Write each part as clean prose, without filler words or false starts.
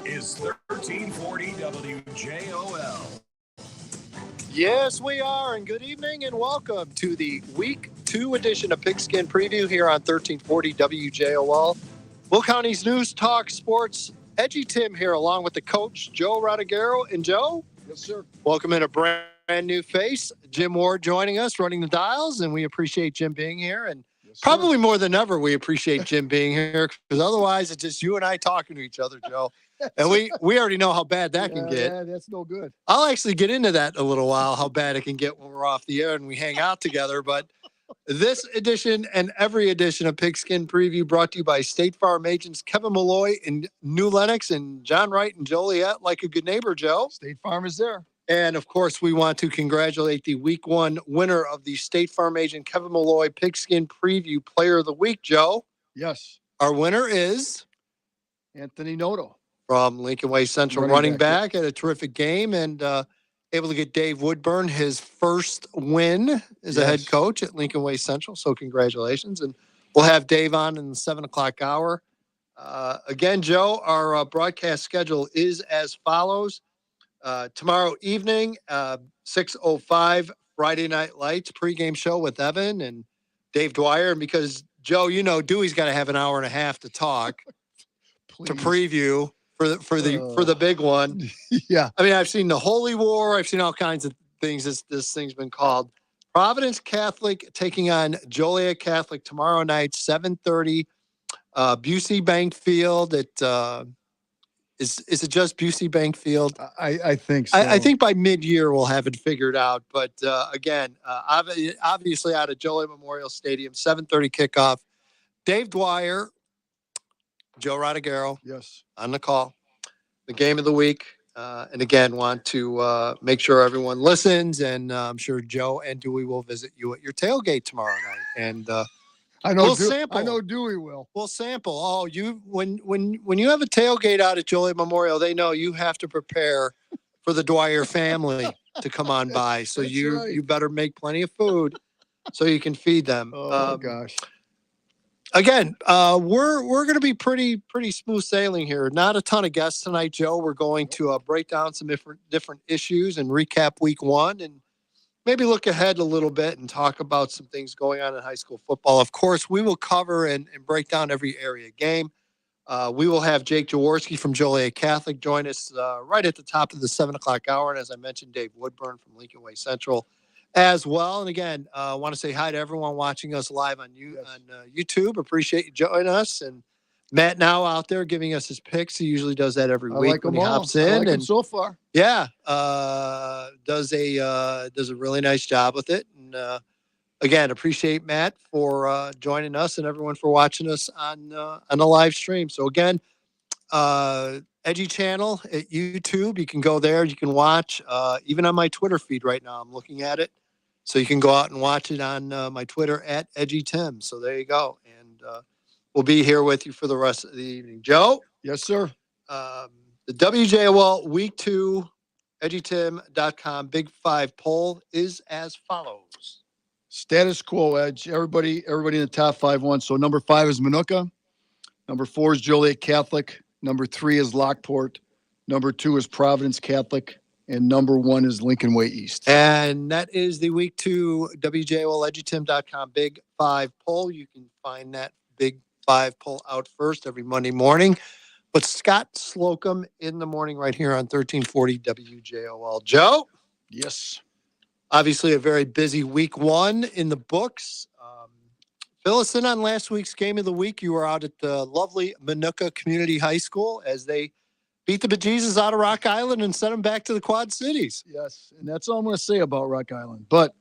is 1340 WJOL. Yes, we are, and good evening and welcome to the Week 2 edition of Pigskin Preview here on 1340 WJOL. Will County's News Talk Sports. EDGYTIM here along with the coach, Joe Rodriguero. And Joe? Yes, sir. Welcome in a brand new face. Jim Ward joining us, running the dials, and we appreciate Jim being here. And Yes, probably more than ever, we appreciate Jim being here because otherwise it's just you and I talking to each other, Joe. And we already know how bad that can get. Yeah, that's no good. I'll actually get into that in a little while, how bad it can get when we're off the air and we hang out together. But this edition and every edition of Pigskin Preview brought to you by State Farm agents Kevin Malloy in New Lenox and John Wright and Joliet, like a good neighbor, Joe. State Farm is there. And, of course, we want to congratulate the Week 1 winner of the State Farm agent Kevin Malloy Pigskin Preview Player of the Week, Joe. Yes. Our winner is Anthony Noto. From Lincoln Way Central, running back at a terrific game and able to get Dave Woodburn his first win as a head coach at Lincoln Way Central. So congratulations. And we'll have Dave on in the 7 o'clock hour. Again, Joe, our broadcast schedule is as follows. Tomorrow evening, 6:05, Friday Night Lights pregame show with Evan and Dave Dwyer. And because, Joe, you know, Dewey's got to have an hour and a half to talk to preview for the big one. Yeah. I mean, I've seen the Holy War. I've seen all kinds of things. This thing's been called. Providence Catholic taking on Joliet Catholic tomorrow night, 7:30, Busey Bank Field. Is it just Busey Bank Field? I think so. I think by mid-year we'll have it figured out. But again, obviously out of Joliet Memorial Stadium, 7:30 kickoff. Dave Dwyer, Joe Rodriguero, yes, on the call. The game of the week. And again, want to make sure everyone listens. And I'm sure Joe and Dewey will visit you at your tailgate tomorrow night. And I know. we'll sample. I know Dewey will. We'll sample. Oh, you when you have a tailgate out at Joliet Memorial, they know you have to prepare for the Dwyer family to come on by. So you better make plenty of food so you can feed them. Oh gosh. Again, we're going to be pretty smooth sailing here. Not a ton of guests tonight, Joe. We're going to break down some different issues and recap Week 1 and maybe look ahead a little bit and talk about some things going on in high school football. Of course, we will cover and break down every area game. We will have Jake Jaworski from Joliet Catholic join us right at the top of the 7 o'clock hour. And as I mentioned, Dave Woodburn from Lincoln Way Central as well. And again, I want to say hi to everyone watching us live on YouTube. Appreciate you joining us. And Matt now out there giving us his picks. He usually does that every week when he hops in. And so far, yeah, does a really nice job with it. And again, appreciate Matt for joining us and everyone for watching us on the live stream. So again, Edgy channel at YouTube. You can go there. You can watch even on my Twitter feed right now. I'm looking at it. So you can go out and watch it on my Twitter at EDGYTIM. So there you go. And we'll be here with you for the rest of the evening. Joe? Yes, sir. The WJOL Week 2 EDGYTIM.com Big 5 poll is as follows. Status quo, Edge. Everybody in the top 5 won. So number 5 is Minooka. Number 4 is Joliet Catholic. Number 3 is Lockport. Number 2 is Providence Catholic. And number 1 is Lincoln Way East. And that is the Week 2 WJOL EDGYTIM.com Big 5 poll. You can find that Big 5 poll out first every Monday morning. But Scott Slocum in the morning right here on 1340 WJOL. Joe? Yes. Obviously a very busy Week 1 in the books. Fill us in on last week's game of the week. You were out at the lovely Minooka Community High School as they beat the bejesus out of Rock Island and sent them back to the Quad Cities. Yes, and that's all I'm going to say about Rock Island. But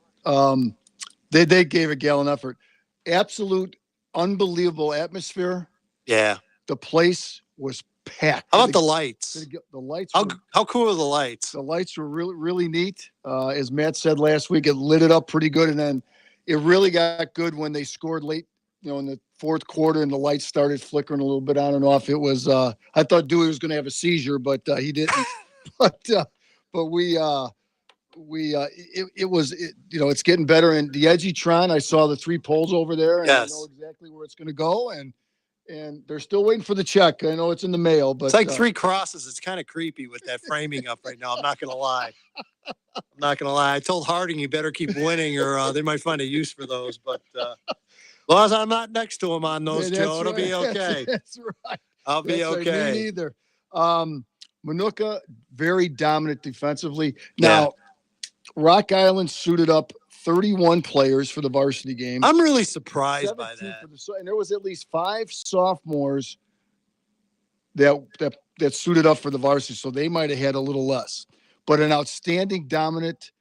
they gave a gallant effort. Absolute unbelievable atmosphere. Yeah. The place was packed. How about the lights? The lights. How cool are the lights? The lights were really, really neat. As Matt said last week, it lit it up pretty good. And then it really got good when they scored late, in the fourth quarter and the lights started flickering a little bit on and off. It was, I thought Dewey was going to have a seizure, but he didn't. but it's getting better. And the EDGYTRON, I saw the 3 poles over there and I know exactly where it's going to go. And and they're still waiting for the check. I know it's in the mail, but It's like 3 crosses. It's kind of creepy with that framing up right now. I'm not going to lie. I told Harding you better keep winning or they might find a use for those. But as long as I'm not next to him on those, Yeah, Joe, it'll be okay. That's right. I'll be okay. Me neither. Minooka, very dominant defensively. Now, Rock Island suited up 31 players for the varsity game. I'm really surprised by that. And there was at least 5 sophomores that suited up for the varsity, so they might have had a little less. But an outstanding, dominant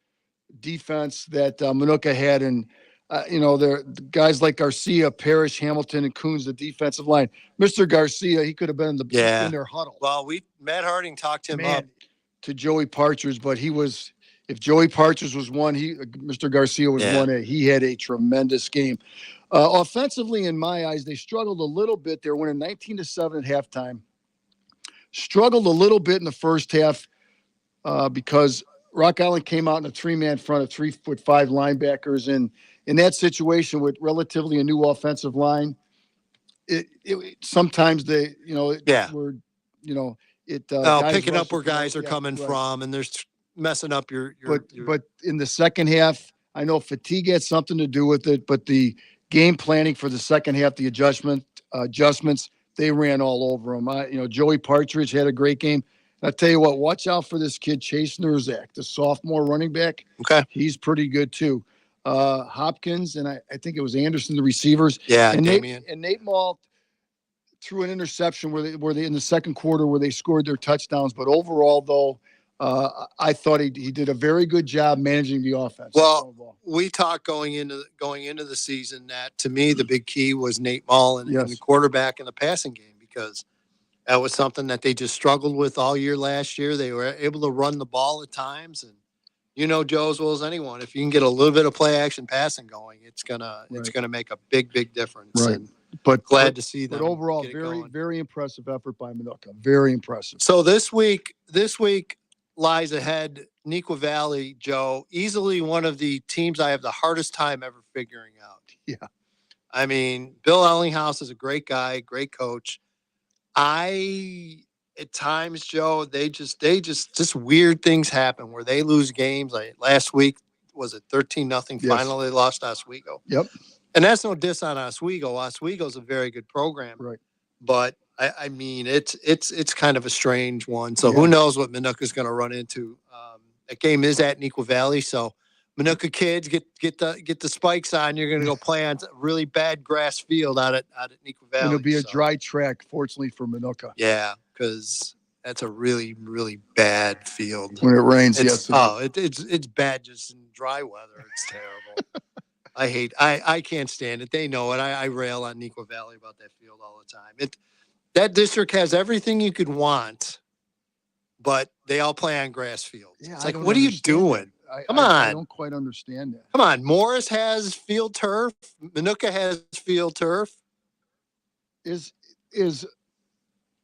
defense that Minooka had, and there guys like Garcia, Parrish, Hamilton, and Coons, the defensive line. Mr. Garcia, he could have been in their huddle. Well, Matt Harding talked him up to Joey Partridge, but he was. If Joey Partridge was one, Mr. Garcia was one. He had a tremendous game. Offensively, in my eyes, they struggled a little bit. They were winning 19-7 at halftime. Struggled a little bit in the first half because Rock Island came out in a 3-man front of 3'5" linebackers, and in that situation with relatively a new offensive line, sometimes they, were, picking up where guys are coming from, and there's messing up your. But in the second half, I know fatigue had something to do with it, but the game planning for the second half, the adjustments, they ran all over him. Joey Partridge had a great game. I tell you what, watch out for this kid, Chase Nurzak, the sophomore running back. Okay, he's pretty good too. Hopkins and I think it was Anderson, the receivers. Yeah, and Damien. Nate Malt threw an interception where they in the second quarter where they scored their touchdowns. But overall, though, I thought he did a very good job managing the offense. Well, we talked going into the season that to me the big key was Nate Mall and the quarterback in the passing game, because that was something that they just struggled with all year last year. They were able to run the ball at times, and Joe as well as anyone, if you can get a little bit of play action passing going, it's gonna make a big difference. Right. And but glad to see them. But overall, very impressive effort by Minooka. Very impressive. So this week lies ahead. Neuqua Valley, Joe, easily one of the teams I have the hardest time ever figuring out. Yeah. I mean, Bill Ellinghaus is a great guy, great coach. At times, Joe, they just weird things happen where they lose games. Like last week, was it 13-0 final? They lost Oswego. Yep. And that's no diss on Oswego. Oswego's a very good program. Right. But I mean, it's kind of a strange one. So who knows what Minooka's going to run into? That game is at Neuqua Valley, so Minooka kids get the spikes on. You're going to go play on a really bad grass field out at Neuqua Valley. It'll be a dry track, fortunately for Minooka. Yeah, because that's a really bad field when it rains. It's bad just in dry weather. It's terrible. I can't stand it. They know it. I rail on Neuqua Valley about that field all the time. That district has everything you could want, but they all play on grass fields. Yeah, it's like, what are you doing? Come on. I don't quite understand that. Come on. Morris has field turf. Minooka has field turf. Is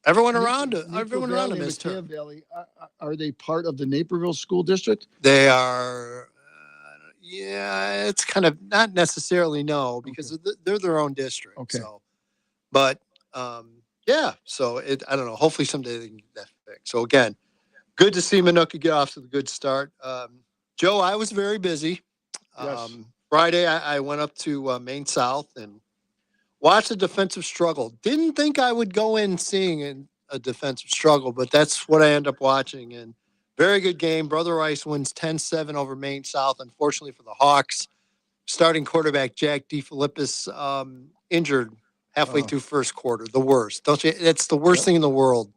everyone around it? Everyone around them is turf. Valley, are they part of the Naperville School District? They are. It's kind of not necessarily because they're their own district. Okay. So, but so I don't know. Hopefully someday they can get that fixed. So again, good to see Minooka get off to the good start. Joe, I was very busy. Yes. Friday, I went up to Maine South and watched a defensive struggle. Didn't think I would go in seeing a defensive struggle, but that's what I ended up watching. And very good game. Brother Rice wins 10-7 over Maine South. Unfortunately for the Hawks, starting quarterback Jack DeFilippis injured halfway through first quarter. The worst. Don't you? It's the worst thing in the world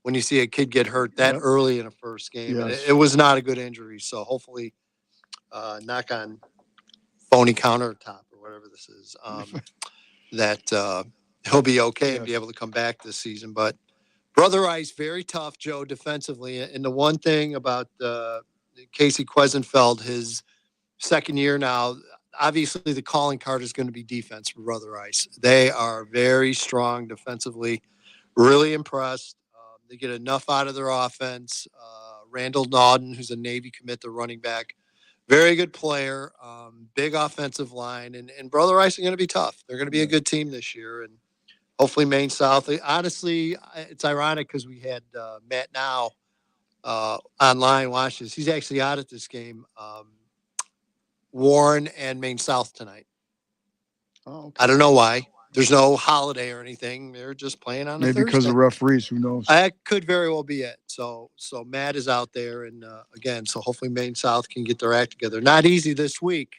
when you see a kid get hurt that early in a first game. Yes. It was not a good injury. So hopefully, knock on phony countertop or whatever this is, that he'll be okay and be able to come back this season. But Brother Rice, very tough, Joe, defensively. And the one thing about Casey Quesenfeld, his second year now, obviously the calling card is going to be defense for Brother Rice. They are very strong defensively, really impressed. They get enough out of their offense. Randall Nauden, who's a Navy commit, the running back, very good player, big offensive line. And Brother Rice is going to be tough. They're going to be a good team this year. And hopefully Maine South. Honestly, it's ironic because we had Matt now online watches. He's actually out at this game. Warren and Maine South tonight. Oh, okay. I don't know why. There's no holiday or anything. They're just playing on a Maybe because Thursday. of referees. Who knows? That could very well be it. So Matt is out there, and again, so hopefully Maine South can get their act together. Not easy this week.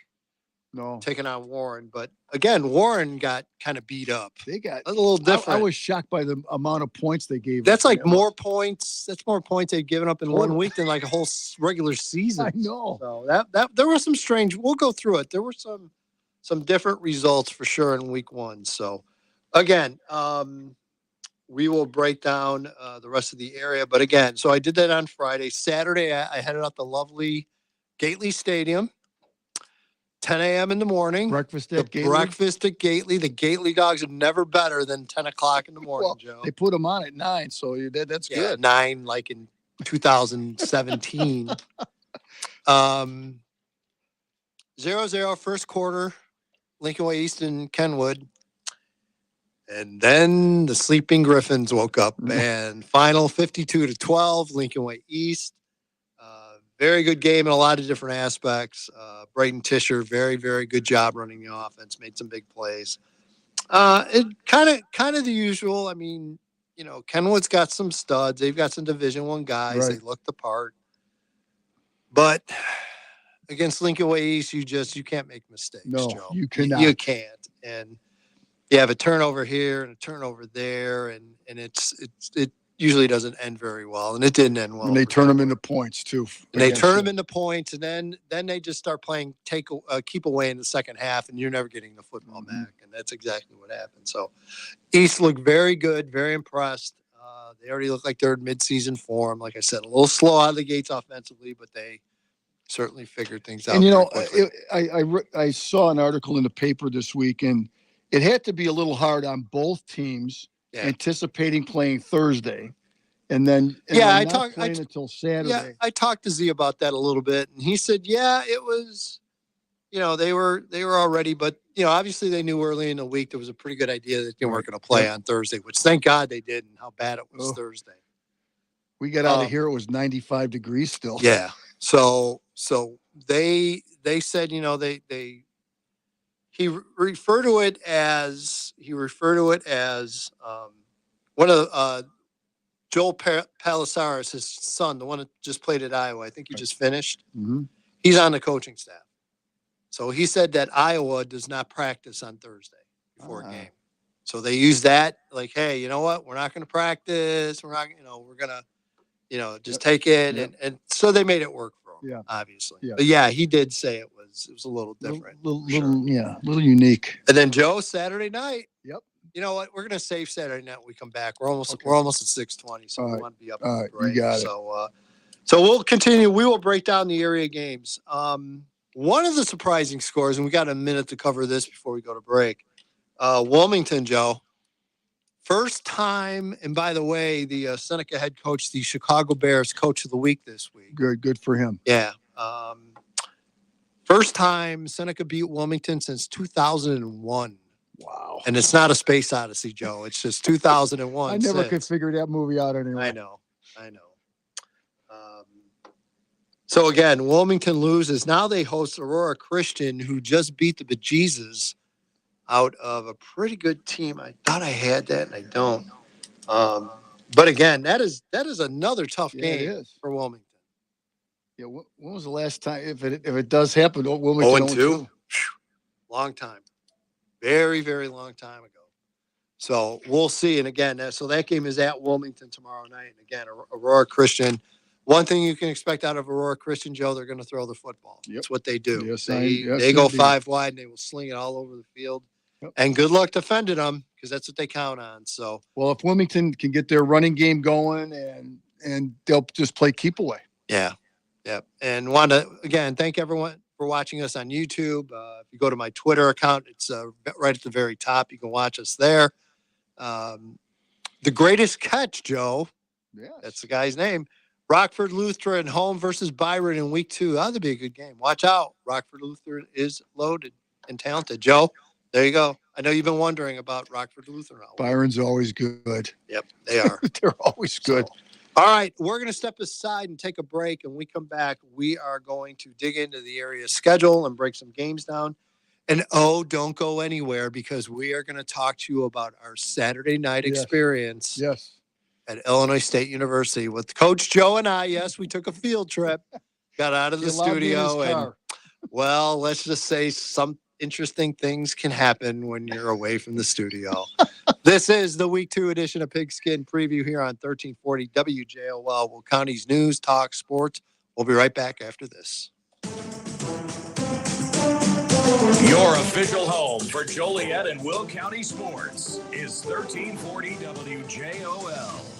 No. Taking on Warren, but again, Warren got kind of beat up. They got a little different. I was shocked by the amount of points they gave. That's like more points. That's more points they've given up in 1 week than like a whole regular season. I know. So that there were some strange. We'll go through it. There were some different results for sure in week 1. So again, we will break down the rest of the area. But again, so I did that on Friday. Saturday, I headed out to lovely Gately Stadium. 10 a.m. in the morning. Breakfast at Gately. Breakfast at Gately. The Gately dogs are never better than 10 o'clock in the morning, Well, Joe. they put them on at 9, so that's good. 9, like in 2017. 0-0 first quarter. Lincoln Way East and Kenwood. And then the sleeping Griffins woke up, and final 52-12, Lincoln Way East. Very good game in a lot of different aspects. Braden Tisher, very, very good job running the offense, made some big plays. It kind of the usual. I mean, Kenwood's got some studs. They've got some Division I guys. Right. They look the part. But against Lincoln Way East, you can't make mistakes, No, Joe. you cannot. You can't. And you have a turnover here and a turnover there, and it usually doesn't end very well, and it didn't end well. And they turn them into points too. And they turn them into points, and then they just start playing keep away in the second half, and you're never getting the football back, and that's exactly what happened. So, East looked very good, very impressed. They already look like they're in midseason form. Like I said, a little slow out of the gates offensively, but they certainly figured things out. And I saw an article in the paper this week, and it had to be a little hard on both teams. Yeah. Anticipating playing Thursday, and then I playing until Saturday. Yeah, I talked to Z about that a little bit, and he said, it was, they were already, but obviously they knew early in the week there was a pretty good idea that they weren't going to play on Thursday, which thank God they did, and how bad it was Thursday. We got out of here; it was 95 degrees still. Yeah, so they said, He referred to it as one of Joel Palisaris, his son, the one that just played at Iowa. I think he just finished. Mm-hmm. He's on the coaching staff. So he said that Iowa does not practice on Thursday before a game. So they use that like, hey, you know what? We're not going to practice. We're not, we're going to, just take it. Yep. And so they made it work for him, obviously. Yeah. But he did say it was a little different. Little unique. And then Joe, Saturday night. Yep. You know what? We're going to save Saturday night when we come back. We're almost at 6:20, so we want to be up. All right, you got it. So we'll continue. We will break down the area games. One of the surprising scores, and we got a minute to cover this before we go to break. Wilmington, Joe. First time, and by the way, the Seneca head coach, the Chicago Bears Coach of the Week this week. Good for him. Yeah. First time Seneca beat Wilmington since 2001. Wow. And it's not a space odyssey, Joe. It's just 2001. I never could figure that movie out anyway. I know. So again, Wilmington loses. Now they host Aurora Christian, who just beat the bejesus out of a pretty good team. I thought I had that, and I don't. But again, that is another tough game for Wilmington. Yeah, when was the last time, if it does happen, Wilmington 0-2? Long time. Very, very long time ago. So we'll see. And again, so that game is at Wilmington tomorrow night. And again, Aurora Christian. One thing you can expect out of Aurora Christian, Joe, they're going to throw the football. Yep. That's what they do. Yes, they go 5 wide, and they will sling it all over the field. Yep. And good luck defending them, because that's what they count on. So, well, if Wilmington can get their running game going, and they'll just play keep away. Yeah. And want to, again, thank everyone for watching us on YouTube. If you go to my Twitter account, it's right at the very top. You can watch us there. The greatest catch, Joe. Yes. That's the guy's name. Rockford Lutheran home versus Byron in week 2. That'll be a good game. Watch out. Rockford Lutheran is loaded and talented. Joe, there you go. I know you've been wondering about Rockford Lutheran. Byron's always good. Yep, they are. They're always good. So, all right, we're going to step aside and take a break. And when we come back, we are going to dig into the area schedule and break some games down. And don't go anywhere, because we are going to talk to you about our Saturday night experience at Illinois State University with Coach Joe and I. Yes, we took a field trip, got out of the studio, and well, let's just say some interesting things can happen when you're away from the studio. This is the Week 2 edition of Pigskin Preview here on 1340 WJOL, Will County's News, Talk, Sports. We'll be right back after this. Your official home for Joliet and Will County sports is 1340 WJOL.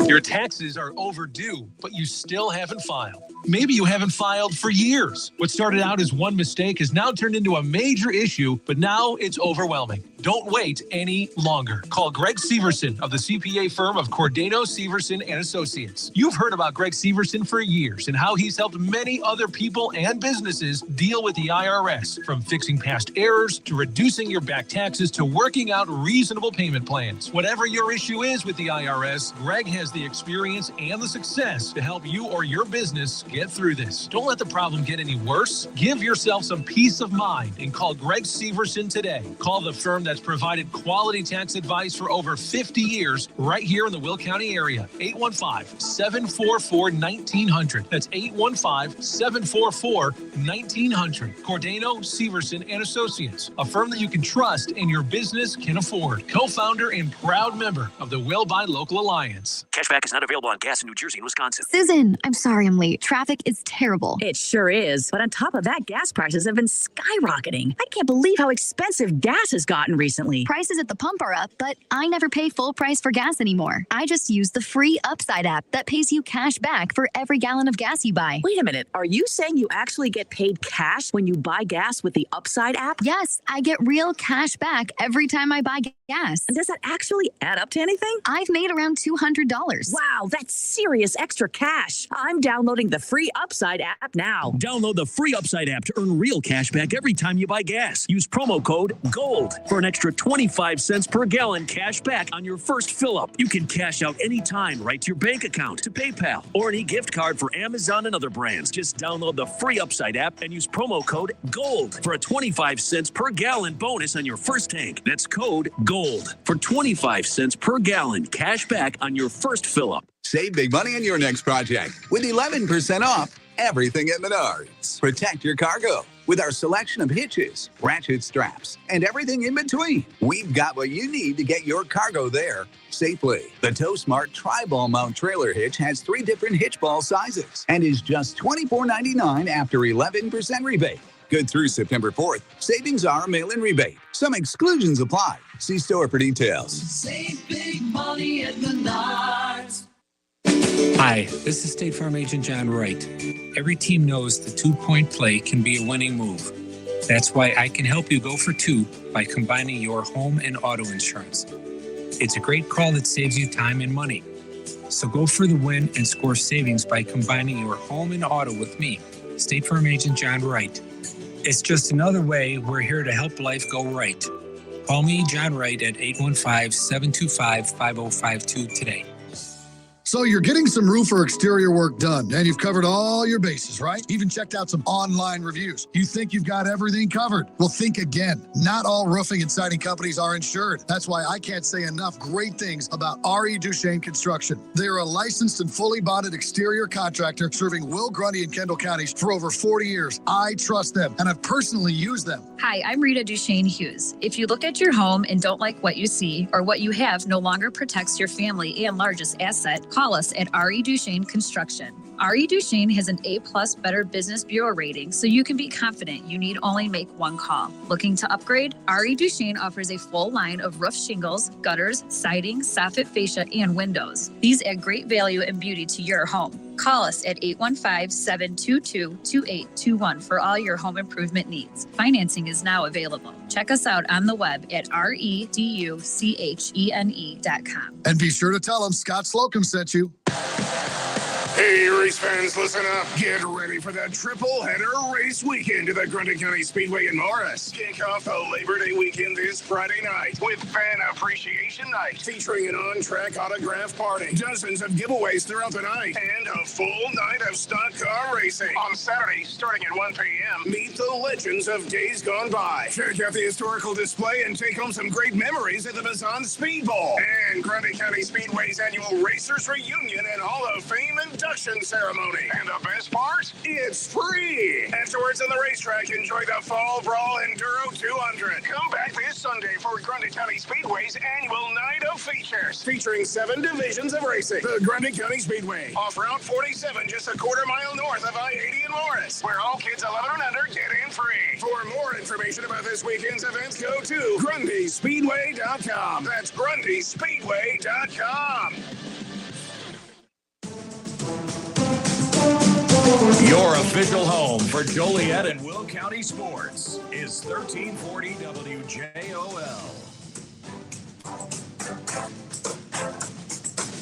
Your taxes are overdue, but you still haven't filed. Maybe you haven't filed for years. What started out as one mistake has now turned into a major issue, but now it's overwhelming. Don't wait any longer. Call Greg Severson of the CPA firm of Cordano, Severson and Associates. You've heard about Greg Severson for years and how he's helped many other people and businesses deal with the IRS, from fixing past errors to reducing your back taxes to working out reasonable payment plans. Whatever your issue is with the IRS, Greg has the experience and the success to help you or your business get through this. Don't let the problem get any worse. Give yourself some peace of mind and call Greg Severson today. Call the firm that's provided quality tax advice for over 50 years right here in the Will County area. 815-744-1900. That's 815-744-1900. Cordano, Severson and Associates, a firm that you can trust and your business can afford. Co-founder and proud member of the Will Buy Local Alliance. Cashback is not available on gas in New Jersey and Wisconsin. Susan, I'm sorry I'm late. Traffic is terrible. It sure is. But on top of that, gas prices have been skyrocketing. I can't believe how expensive gas has gotten recently. Prices at the pump are up, but I never pay full price for gas anymore. I just use the free Upside app that pays you cash back for every gallon of gas you buy. Wait a minute. Are you saying you actually get paid cash when you buy gas with the Upside app? Yes, I get real cash back every time I buy gas. And does that actually add up to anything? I've made around $200. Wow, that's serious extra cash. I'm downloading the free Upside app now. Download the free Upside app to earn real cash back every time you buy gas. Use promo code GOLD for an extra 25 cents per gallon cash back on your first fill-up. You can cash out anytime right to your bank account, to PayPal, or any gift card for Amazon and other brands. Just download the free Upside app and use promo code GOLD for a 25 cents per gallon bonus on your first tank. That's code GOLD for 25 cents per gallon cash back on your first fill-up. Save big money on your next project with 11% off everything at Menards. Protect your cargo with our selection of hitches, ratchet straps, and everything in between. We've got what you need to get your cargo there safely. The Tow Smart Tri-Ball Mount Trailer Hitch has 3 different hitch ball sizes and is just $24.99 after 11% rebate. Good through September 4th. Savings are mail-in rebate. Some exclusions apply. See store for details. Save big money at Menards. Hi, this is State Farm Agent John Wright. Every team knows the 2-point play can be a winning move. That's why I can help you go for 2 by combining your home and auto insurance. It's a great call that saves you time and money. So go for the win and score savings by combining your home and auto with me, State Farm Agent John Wright. It's just another way we're here to help life go right. Call me, John Wright, at 815-725-5052 today. So you're getting some roof or exterior work done, and you've covered all your bases, right? Even checked out some online reviews. You think you've got everything covered? Well, think again. Not all roofing and siding companies are insured. That's why I can't say enough great things about R.E. Duchesne Construction. They're a licensed and fully bonded exterior contractor serving Will, Grundy, and Kendall counties for over 40 years. I trust them, and I've personally used them. Hi, I'm Rita Duchesne Hughes. If you look at your home and don't like what you see, or what you have no longer protects your family and largest asset, call us at R.E. Duchesne Construction. R.E. Duchesne has an A+ Better Business Bureau rating, so you can be confident you need only make one call. Looking to upgrade? R.E. Duchesne offers a full line of roof shingles, gutters, siding, soffit fascia, and windows. These add great value and beauty to your home. Call us at 815-722-2821 for all your home improvement needs. Financing is now available. Check us out on the web at reduchene.com. And be sure to tell them Scott Slocum sent you. Hey, race fans, listen up. Get ready for the triple-header race weekend at the Grundy County Speedway in Morris. Kick off the Labor Day weekend this Friday night with Fan Appreciation Night, featuring an on-track autograph party, dozens of giveaways throughout the night, and a full night of stock car racing. On Saturday, starting at 1 p.m., meet the legends of days gone by. Check out the historical display and take home some great memories at the Mazan Speedball and Grundy County Speedway's annual Racers Reunion and Hall of Fame induction ceremony. And the best part? It's free. Afterwards on the racetrack, enjoy the Fall Brawl Enduro 200. Come back this Sunday for Grundy County Speedway's annual night of features, featuring 7 divisions of racing. The Grundy County Speedway, off Route 47, just a quarter-mile north of I-80 in Morris, where all kids 11 and under get in free. For more information about this weekend's events, go to GrundySpeedway.com. That's GrundySpeedway.com. Your official home for Joliet and Will County sports is 1340 WJOL.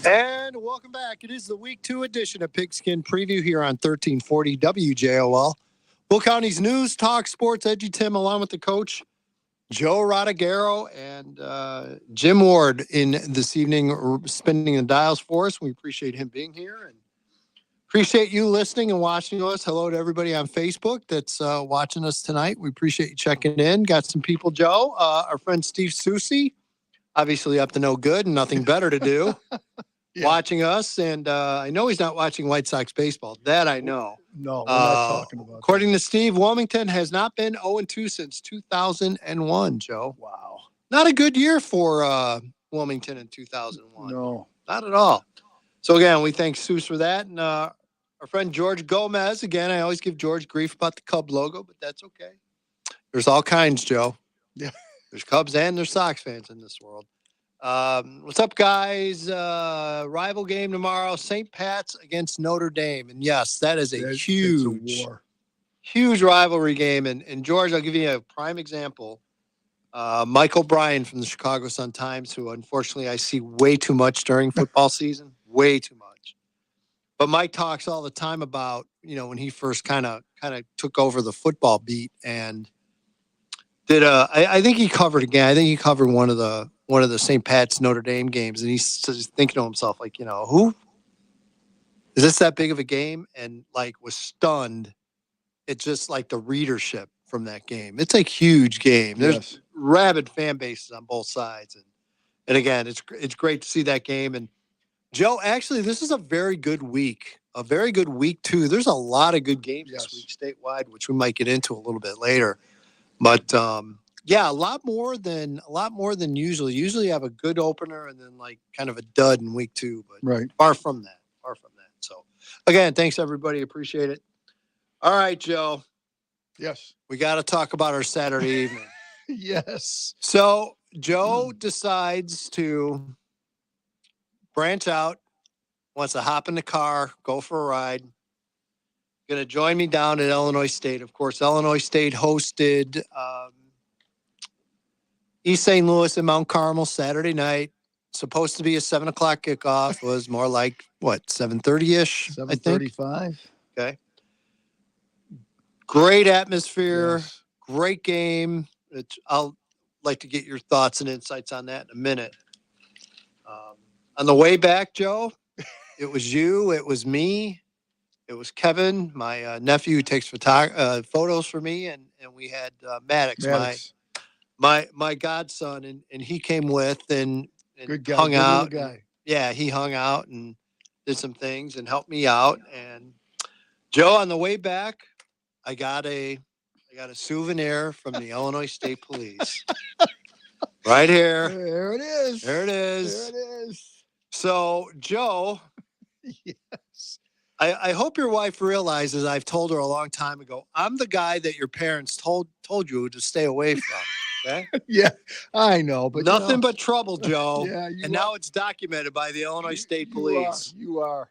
And welcome back. It is the Week 2 edition of Pigskin Preview here on 1340 WJOL. Will County's news, talk, sports, EDGYTIM, along with the coach, Joe Rodagero, and Jim Ward in this evening, spinning the dials for us. We appreciate him being here and appreciate you listening and watching us. Hello to everybody on Facebook that's watching us tonight. We appreciate you checking in. Got some people, Joe. Our friend Steve Susi, obviously up to no good and nothing better to do, watching us. And I know he's not watching White Sox baseball. That I know. No, we're not talking about according to Steve, Wilmington has not been 0-2 since 2001, Joe. Wow. Not a good year for Wilmington in 2001. No. Not at all. So, again, we thank Seuss for that. And our friend George Gomez, again, I always give George grief about the Cub logo, but that's okay. There's all kinds, Joe. Yeah. There's Cubs and there's Sox fans in this world. What's up, guys? Rival game tomorrow, St. Pat's against Notre Dame. And, yes, that is a huge rivalry game. And, George, I'll give you a prime example. Michael Bryan from the Chicago Sun-Times, who unfortunately I see way too much during football season, way too much. But Mike talks all the time about, when he first kind of took over the football beat and did I think he covered again. I think he covered one of the St. Pat's Notre Dame games, and he's thinking to himself, like, who is this that big of a game? And was stunned. It's just like the readership from that game. It's a huge game. There's rabid fan bases on both sides, and again, it's great to see that game. And Joe, actually, this is a very good week. A very good week, too. There's a lot of good games this week statewide, which we might get into a little bit later. But, a lot more than usually. Usually you have a good opener and then, kind of a dud in week 2. But far from that. So, again, thanks, everybody. Appreciate it. All right, Joe. Yes. We got to talk about our Saturday evening. Yes. So, Joe decides to branch out, wants to hop in the car, go for a ride. Going to join me down at Illinois State. Of course, Illinois State hosted East St. Louis and Mount Carmel Saturday night. Supposed to be a 7 o'clock kickoff. Was more like, 7:30-ish, I think? 7:35. Okay. Great atmosphere. Yes. Great game. I'll like to get your thoughts and insights on that in a minute. On the way back, Joe, it was you, it was me, it was Kevin, my nephew who takes photos for me, and we had Maddox, my godson, and he came with and good guy, hung out. Good guy. Yeah, he hung out and did some things and helped me out. And Joe, on the way back, I got a souvenir from the Illinois State Police. Right here. There it is. There it is. There it is. So, Joe. Yes. I hope your wife realizes I've told her a long time ago, I'm the guy that your parents told you to stay away from. Okay? Yeah, I know, but nothing but trouble, Joe. Yeah, and now it's documented by the Illinois State Police. You're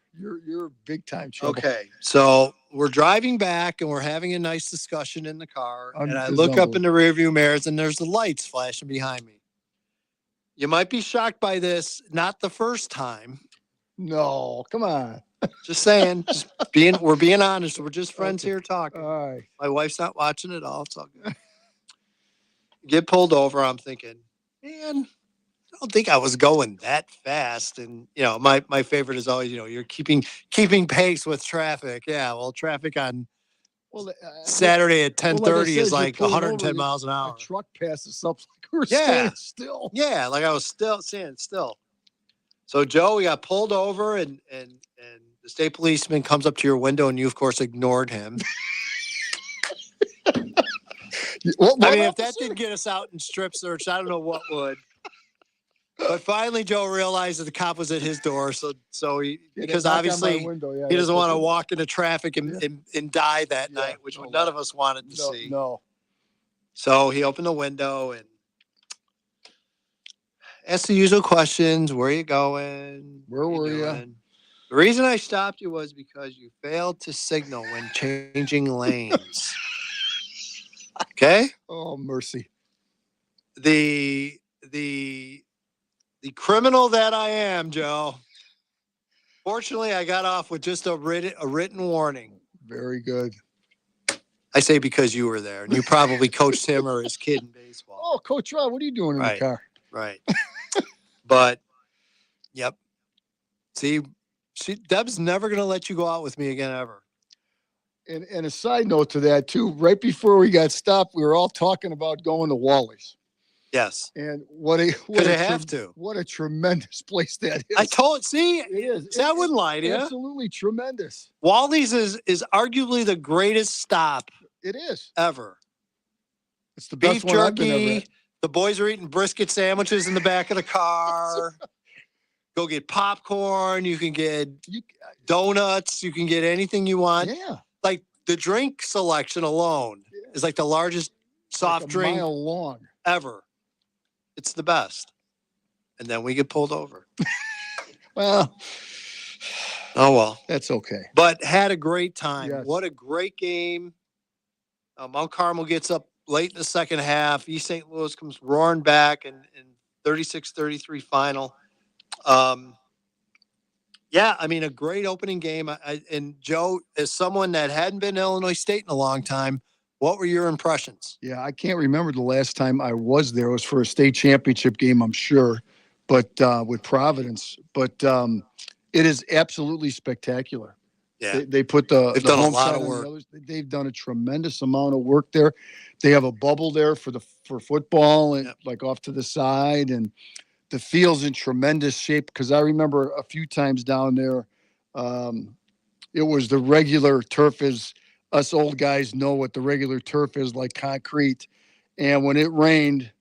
big time trouble. Okay, so we're driving back and we're having a nice discussion in the car, and I look up in the rearview mirrors and there's the lights flashing behind me. You might be shocked by this, not the first time. No, come on. Just saying, we're being honest. We're just friends here talking. All right. My wife's not watching at all. It's all good. Get pulled over. I'm thinking, man, I don't think I was going that fast. And my favorite is always, you're keeping pace with traffic. Yeah, well, traffic on Saturday at 10:30 is like 110 miles an hour. A truck passes up like we're standing still. Yeah, like I was still standing still. So Joe, we got pulled over, and the state policeman comes up to your window, and you, of course, ignored him. If that didn't get us out in strip search, I don't know what would. But finally, Joe realized that the cop was at his door. So he, because obviously he doesn't want to walk into traffic and die that night, which none of us wanted to see. No. So he opened the window and asked the usual questions. Where are you going? Where were you? The reason I stopped you was because you failed to signal when changing lanes. Okay? Oh, mercy. The criminal that I am, Joe. Fortunately, I got off with just a written warning. Very good. I say because you were there, and you probably coached him or his kid in baseball. Oh, Coach Rod, what are you doing in the car? Right. But, yep. See, Deb's never going to let you go out with me again ever. And a side note to that, too, right before we got stopped, we were all talking about going to Wally's. Yes. And what a tremendous place that is. I told, see, it is. I wouldn't lie to you. Absolutely tremendous. Wally's is arguably the greatest stop. It is. Ever. It's the best beef jerky. The boys are eating brisket sandwiches in the back of the car. Go get popcorn. You can get donuts. You can get anything you want. Yeah. Like the drink selection alone is like the largest soft drink mile long ever. It's the best. And then we get pulled over. Well. Oh, well. That's okay. But had a great time. Yes. What a great game. Mount Carmel gets up late in the second half. East St. Louis comes roaring back in 36-33 final. A great opening game. And Joe, as someone that hadn't been to Illinois State in a long time, what were your impressions? Yeah, I can't remember the last time I was there. It was for a state championship game, I'm sure, but with Providence. But it is absolutely spectacular. Yeah, they've done a lot of work. They've done a tremendous amount of work there. They have a bubble there for football and like off to the side, and the field's in tremendous shape. Because I remember a few times down there, it was the regular turf is. Us old guys know what the regular turf is, like concrete. And when it rained,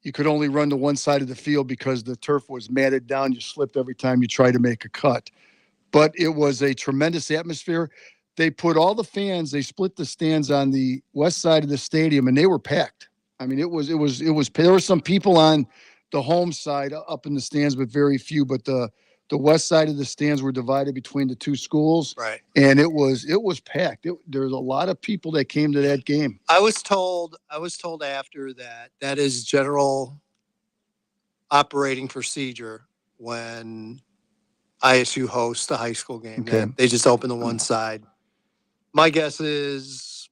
you could only run to one side of the field because the turf was matted down. You slipped every time you tried to make a cut. But it was a tremendous atmosphere. They put all the fans, they split the stands on the west side of the stadium, and they were packed. I mean, it was there were some people on the home side up in the stands, but very few. But the west side of the stands were divided between the two schools. Right. And it was packed. There was a lot of people that came to that game. I was told after that is general operating procedure when ISU hosts the high school game. Okay. They just open the one side. My guess is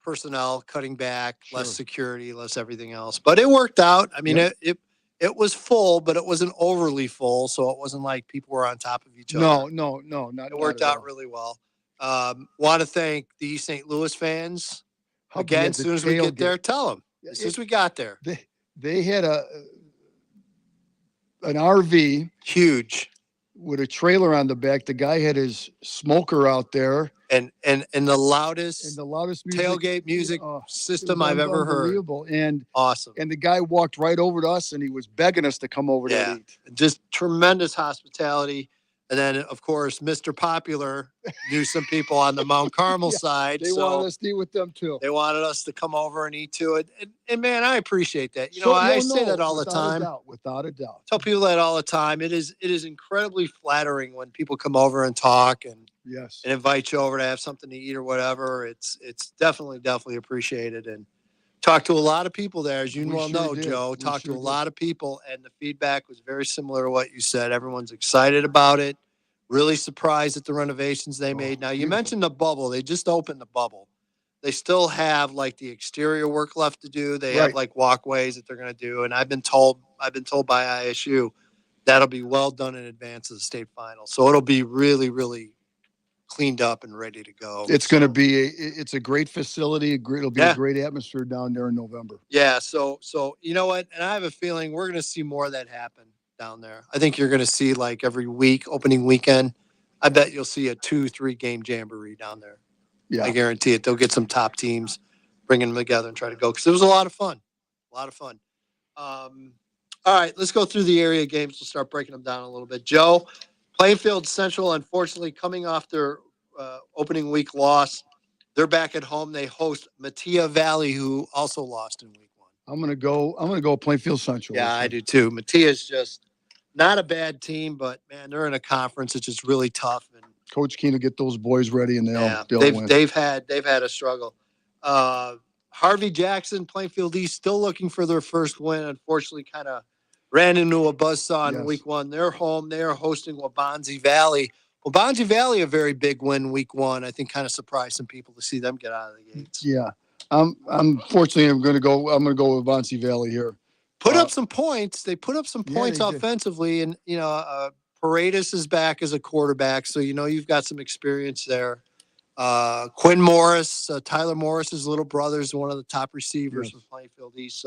personnel cutting back, less security, less everything else. But it worked out. I mean, it was full, but it wasn't overly full, so it wasn't like people were on top of each other. No, it worked out really well. Want to thank the East St. Louis fans. Again, as soon as we get there, tell them. As soon as we got there. They had an RV. Huge. With a trailer on the back. The guy had his smoker out there. And the loudest music, tailgate music system I've ever heard. And awesome. And the guy walked right over to us and he was begging us to come over to eat. Just tremendous hospitality. And then, of course, Mr. Popular knew some people on the Mount Carmel side. They wanted us to eat with them too. They wanted us to come over and eat to it. And man, I appreciate that. I say that all the time. Without a doubt. Tell people that all the time. It is incredibly flattering when people come over and talk and invite you over to have something to eat or whatever. It's definitely appreciated. And talked to a lot of people there, as you know, Joe. Talked to a lot of people, and the feedback was very similar to what you said. Everyone's excited about it. Really surprised at the renovations they made. Now, you mentioned the bubble. They just opened the bubble. They still have like the exterior work left to do. They have like walkways that they're going to do. And I've been told by ISU that'll be well done in advance of the state final. So it'll be really, really cleaned up and ready to go. It's going to be it's a great facility. It'll be a great atmosphere down there in November. Yeah. So you know what? And I have a feeling we're going to see more of that happen down there. I think you're going to see like every week, opening weekend, I bet you'll see a 2-3 game jamboree down there. Yeah. I guarantee it. They'll get some top teams, bring them together and try to go. Cause it was a lot of fun. All right, let's go through the area games. We'll start breaking them down a little bit. Joe, Plainfield Central, unfortunately, coming off their opening week loss, they're back at home. They host Mattia Valley, who also lost in week 1. I'm gonna go Plainfield Central. Yeah, I do too. Mattia's just not a bad team, but man, they're in a conference that's just really tough. And Coach Keene will get those boys ready, and they'll win. They've had a struggle. Harvey Jackson, Plainfield East, still looking for their first win. Unfortunately, kind of ran into a buzzsaw in week 1. They're home. They are hosting Waubonsie Valley. Waubonsie Valley, a very big win week 1. I think kind of surprised some people to see them get out of the gates. Yeah. Unfortunately, I'm going to go with Waubonsie Valley here. Put up some points. They put up some points offensively, and Paredes is back as a quarterback, so you've got some experience there. Quinn Morris, Tyler Morris's little brother, is one of the top receivers from Plainfield East.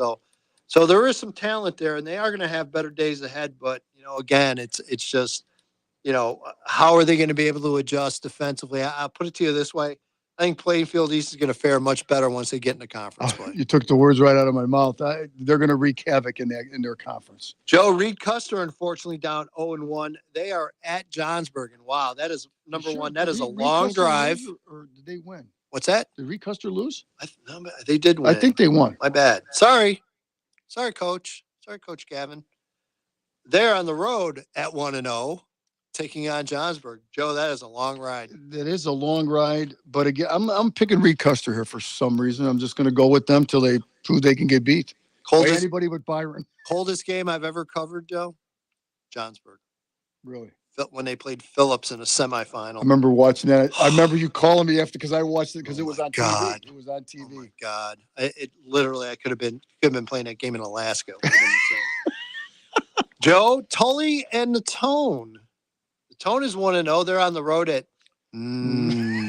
So there is some talent there, and they are going to have better days ahead. But again, it's just how are they going to be able to adjust defensively? I'll put it to you this way: I think Plainfield East is going to fare much better once they get into conference play. You took the words right out of my mouth. They're going to wreak havoc in their conference. Joe, Reed Custer, unfortunately, down 0-1. They are at Johnsburg, and wow, that is number one. That is a long drive. Or did they win? What's that? Did Reed Custer lose? No, they did win. I think they won. My bad. Sorry, Coach. Sorry, Coach Gavin. They're on the road at 1-0. Taking on Johnsburg. Joe, that is a long ride. That is a long ride, but again, I'm picking Reed Custer here for some reason. I'm just going to go with them till they prove they can get beat. Anybody but Byron. Coldest game I've ever covered, Joe? Johnsburg. Really? When they played Phillips in a semifinal. I remember watching that. I remember you calling me after because I watched it because it was on God. TV. It was on TV. Oh my God! It literally, I could have been playing that game in Alaska. It would have been insane. Joe, Tully, and the Tone. Tone is 1-0. They're on the road at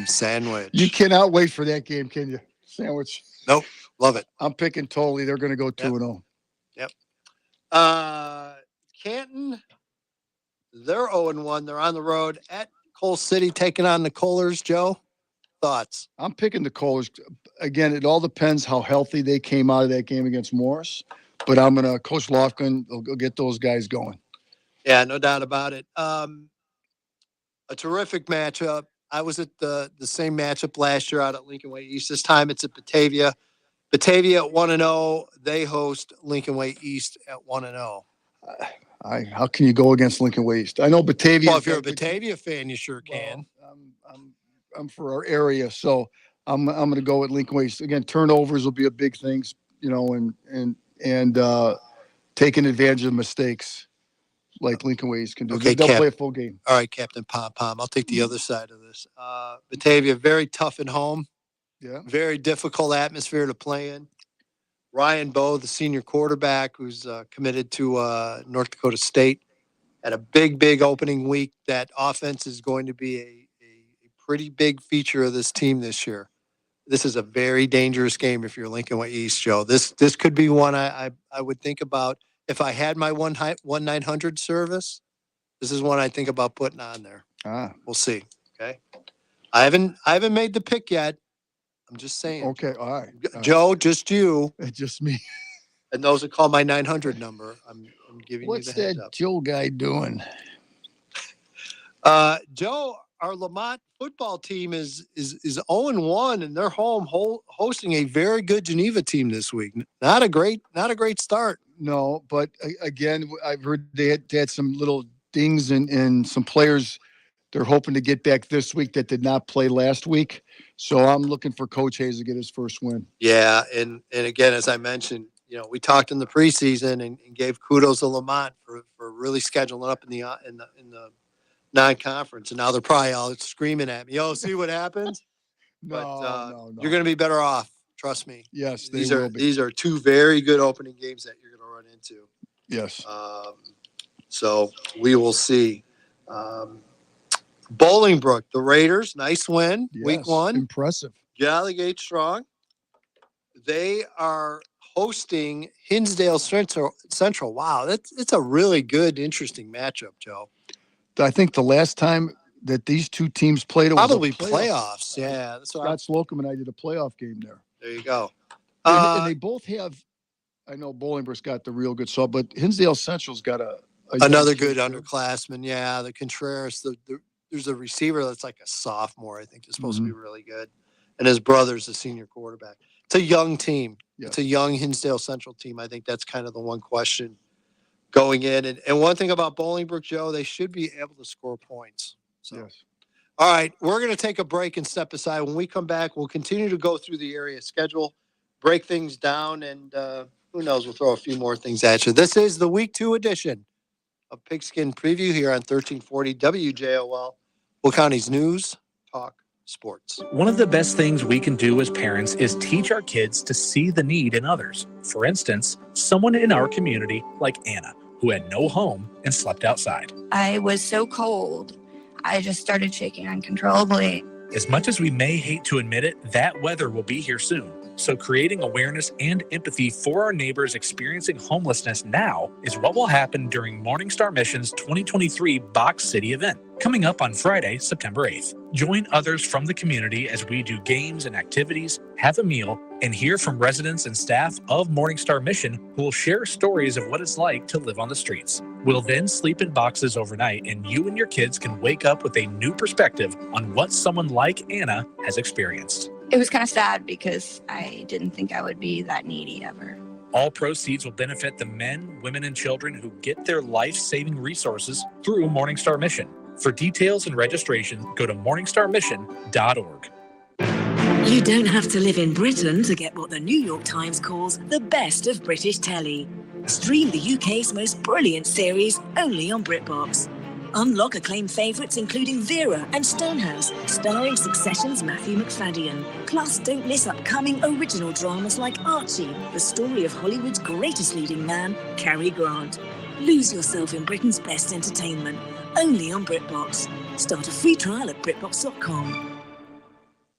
Sandwich. You cannot wait for that game, can you? Sandwich. Nope. Love it. I'm picking Tully. They're going to go 2-0. Yep. Canton, they're 0-1. They're on the road at Coal City taking on the Kohlers. Joe, thoughts? I'm picking the Kohlers. Again, it all depends how healthy they came out of that game against Morris. But I'm going to – Coach Lofgren will get those guys going. Yeah, no doubt about it. A terrific matchup. I was at the same matchup last year out at Lincoln Way East. This time it's at Batavia. Batavia at 1-0. They host Lincoln Way East at 1-0. How can you go against Lincoln Way East? I know Batavia. Well, if you're a Batavia fan, you sure can. I'm for our area, so I'm going to go with Lincoln Way East. Again, turnovers will be a big thing, and taking advantage of mistakes. Like Lincoln Way East can do. Okay, they'll play a full game. All right, Captain Pom Pom. I'll take the other side of this. Batavia, very tough at home. Yeah. Very difficult atmosphere to play in. Ryan Bowe, the senior quarterback, who's committed to North Dakota State, had a big opening week. That offense is going to be a pretty big feature of this team this year. This is a very dangerous game if you're Lincoln Way East, Joe. This could be one I would think about. If I had my 1-900 service, this is one I think about putting on there. We'll see. Okay. I haven't made the pick yet. I'm just saying. Okay. All right. Joe, just you. Just me. And those that call my 900 number, I'm giving What's you the heads that up. Joe guy doing? Joe, our Lamont football team is 0-1, and they're home hosting a very good Geneva team this week. Not a great start. No, but again, I've heard they had some little dings and some players they're hoping to get back this week that did not play last week. So I'm looking for Coach Hayes to get his first win. Yeah, and again, as I mentioned, we talked in the preseason and gave kudos to Lamont for really scheduling up in the non-conference, and now they're probably all screaming at me. See what happens. No. You're going to be better off. Trust me. Yes, these are two very good opening games that you're going to run into. Yes. So we will see. Bolingbrook, the Raiders, nice win, week 1. Impressive. Gallagate strong. They are hosting Hinsdale Central. Wow, it's a really good, interesting matchup, Joe. I think the last time that these two teams played, it probably was playoffs. Yeah, that's Scott Slocum and I did a playoff game there. There you go. And they both have. I know Bolingbrook's got the real good salt, but Hinsdale Central's got another good underclassman. Yeah, the Contreras. There's a receiver that's like a sophomore. I think is supposed to be really good, and his brother's a senior quarterback. It's a young team. Yeah. It's a young Hinsdale Central team. I think that's kind of the one question going in. And one thing about Bolingbrook, Joe, they should be able to score points. So. Yes. All right, we're going to take a break and step aside. When we come back, we'll continue to go through the area schedule, break things down, and who knows, we'll throw a few more things at you. This is the Week 2 edition of Pigskin Preview here on 1340 WJOL, Will County's News, Talk, Sports. One of the best things we can do as parents is teach our kids to see the need in others. For instance, someone in our community like Anna, who had no home and slept outside. I was so cold, I just started shaking uncontrollably. As much as we may hate to admit it, that weather will be here soon. So creating awareness and empathy for our neighbors experiencing homelessness now is what will happen during Morningstar Mission's 2023 Box City event, coming up on Friday, September 8th. Join others from the community as we do games and activities, have a meal, and hear from residents and staff of Morningstar Mission who will share stories of what it's like to live on the streets. We'll then sleep in boxes overnight, and you and your kids can wake up with a new perspective on what someone like Anna has experienced. It was kind of sad because I didn't think I would be that needy ever. All proceeds will benefit the men, women, and children who get their life-saving resources through Morningstar Mission. For details and registration, go to morningstarmission.org. You don't have to live in Britain to get what the New York Times calls the best of British telly. Stream the UK's most brilliant series only on BritBox. Unlock acclaimed favourites including Vera and Stonehouse, starring Succession's Matthew McFadden. Plus, don't miss upcoming original dramas like Archie, the story of Hollywood's greatest leading man, Cary Grant. Lose yourself in Britain's best entertainment, only on BritBox. Start a free trial at BritBox.com.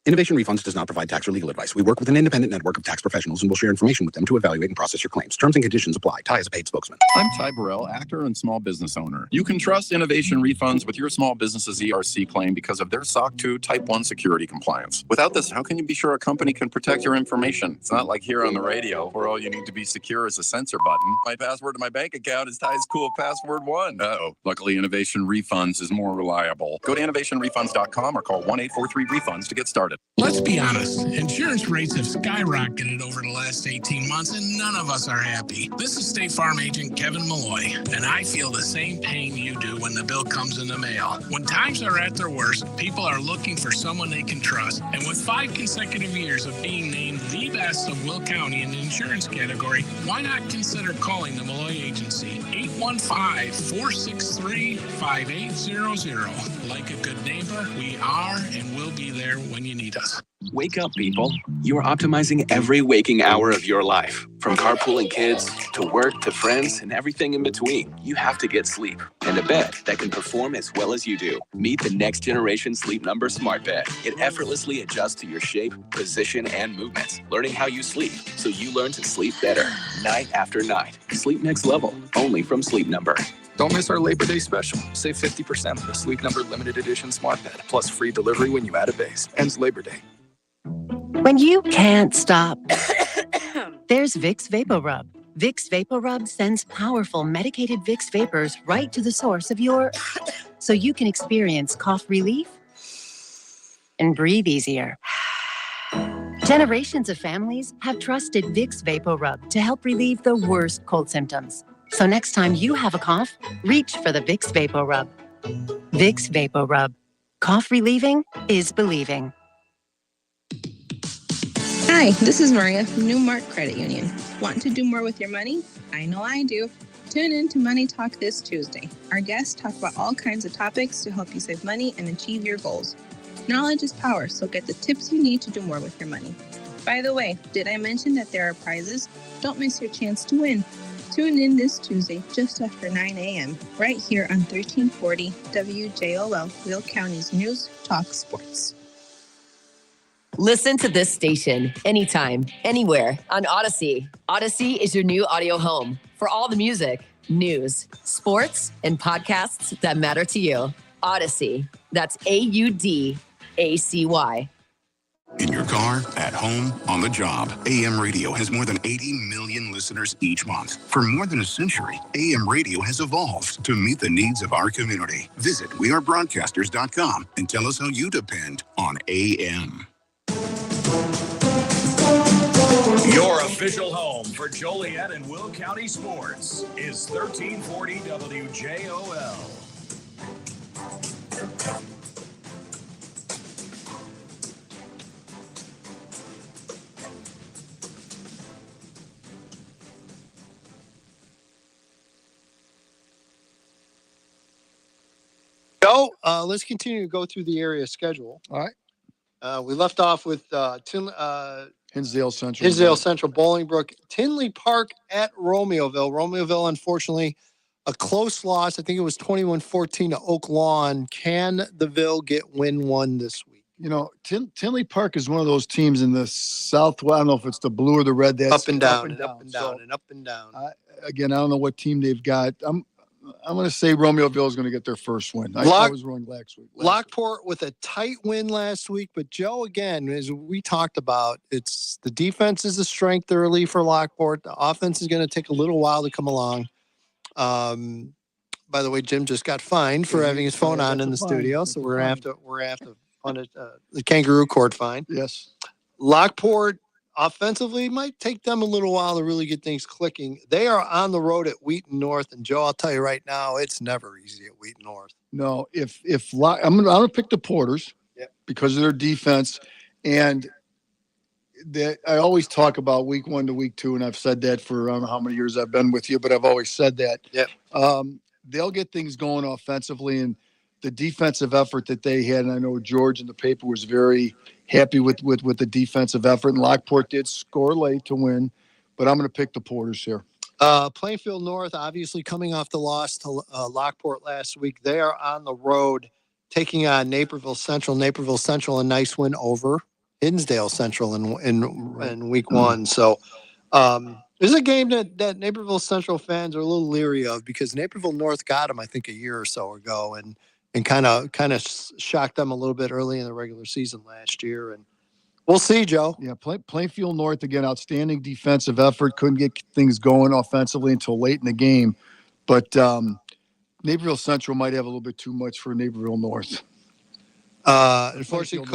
Innovation Refunds does not provide tax or legal advice. We work with an independent network of tax professionals and will share information with them to evaluate and process your claims. Terms and conditions apply. Ty is a paid spokesman. I'm Ty Burrell, actor and small business owner. You can trust Innovation Refunds with your small business's ERC claim because of their SOC 2 Type 1 security compliance. Without this, how can you be sure a company can protect your information? It's not like here on the radio, where all you need to be secure is a censor button. My password to my bank account is Ty's cool password 1. Luckily, Innovation Refunds is more reliable. Go to innovationrefunds.com or call 1-843-REFUNDS to get started. Let's be honest, insurance rates have skyrocketed over the last 18 months and none of us are happy. This is State Farm agent Kevin Malloy, and I feel the same pain you do when the bill comes in the mail. When times are at their worst, people are looking for someone they can trust, and with 5 consecutive years of being named the best of Will County in the insurance category, why not consider calling the Malloy Agency? 815-463-5800. Like a good neighbor, we are and will be there when you need us. Wake up, people. You are optimizing every waking hour of your life. From carpooling kids, to work, to friends, and everything in between. You have to get sleep. And a bed that can perform as well as you do. Meet the next generation Sleep Number Smart Bed. It effortlessly adjusts to your shape, position, and movements. Learning how you sleep, so you learn to sleep better. Night after night. Sleep next level. Only from Sleep Number. Don't miss our Labor Day special. Save 50% on the Sleep Number Limited Edition Smart Bed, plus free delivery when you add a base. Ends Labor Day. When you can't stop, there's Vicks VapoRub. Vicks VapoRub sends powerful medicated Vicks vapors right to the source of your so you can experience cough relief and breathe easier. Generations of families have trusted Vicks VapoRub to help relieve the worst cold symptoms. So next time you have a cough, reach for the Vicks VapoRub. Vicks VapoRub. Cough relieving is believing. Hi, this is Maria from Newmark Credit Union. Want to do more with your money? I know I do. Tune in to Money Talk this Tuesday. Our guests talk about all kinds of topics to help you save money and achieve your goals. Knowledge is power, so get the tips you need to do more with your money. By the way, did I mention that there are prizes? Don't miss your chance to win. Tune in this Tuesday just after 9 a.m. right here on 1340 WJOL, Will County's News Talk Sports. Listen to this station anytime, anywhere on Odyssey. Odyssey is your new audio home for all the music, news, sports, and podcasts that matter to you. Odyssey. That's AUDACY. In your car, at home, on the job, AM radio has more than 80 million listeners each month. For more than a century, AM radio has evolved to meet the needs of our community. Visit wearebroadcasters.com and tell us how you depend on AM. Your official home for Joliet and Will County sports is 1340 WJOL. Joe, let's continue to go through the area schedule. All right. We left off with Hinsdale Central. Hinsdale Central, Bolingbrook, Tinley Park at Romeoville. Romeoville, unfortunately, a close loss. I think it was 21-14 to Oak Lawn. Can the Ville get win one this week? You know, Tinley Park is one of those teams in the Southwest. I don't know if it's the blue or the red. That's up and down and up and down So, and up and down. Again, I don't know what team they've got. I'm going to say Romeoville is going to get their first win. I was wrong last week. Lockport with a tight win last week, but Joe, again, as we talked about, it's the defense is the strength early for Lockport. The offense is going to take a little while to come along. By the way, Jim just got fined for having his phone on in the studio, so we're gonna have to punish the kangaroo court fine. Yes, Lockport offensively might take them a little while to really get things clicking. They are on the road at Wheaton North, and Joe, I'll tell you right now, it's never easy at Wheaton North. No, I'm gonna pick the Porters because of their defense, and that I always talk about week 1 to week 2, and I've said that for I don't know how many years I've been with you, but I've always said that. Yeah. They'll get things going offensively, and the defensive effort that they had, and I know George in the paper was very happy with the defensive effort, and Lockport did score late to win, but I'm going to pick the Porters here. Plainfield North, obviously coming off the loss to Lockport last week. They are on the road taking on Naperville Central. Naperville Central, a nice win over Hinsdale Central in week 1. So this is a game that Naperville Central fans are a little leery of because Naperville North got them, I think, a year or so ago and kind of shocked them a little bit early in the regular season last year. And we'll see, Joe. Yeah, Plainfield North, again, outstanding defensive effort. Couldn't get things going offensively until late in the game. But Naperville Central might have a little bit too much for Naperville North. Unfortunately,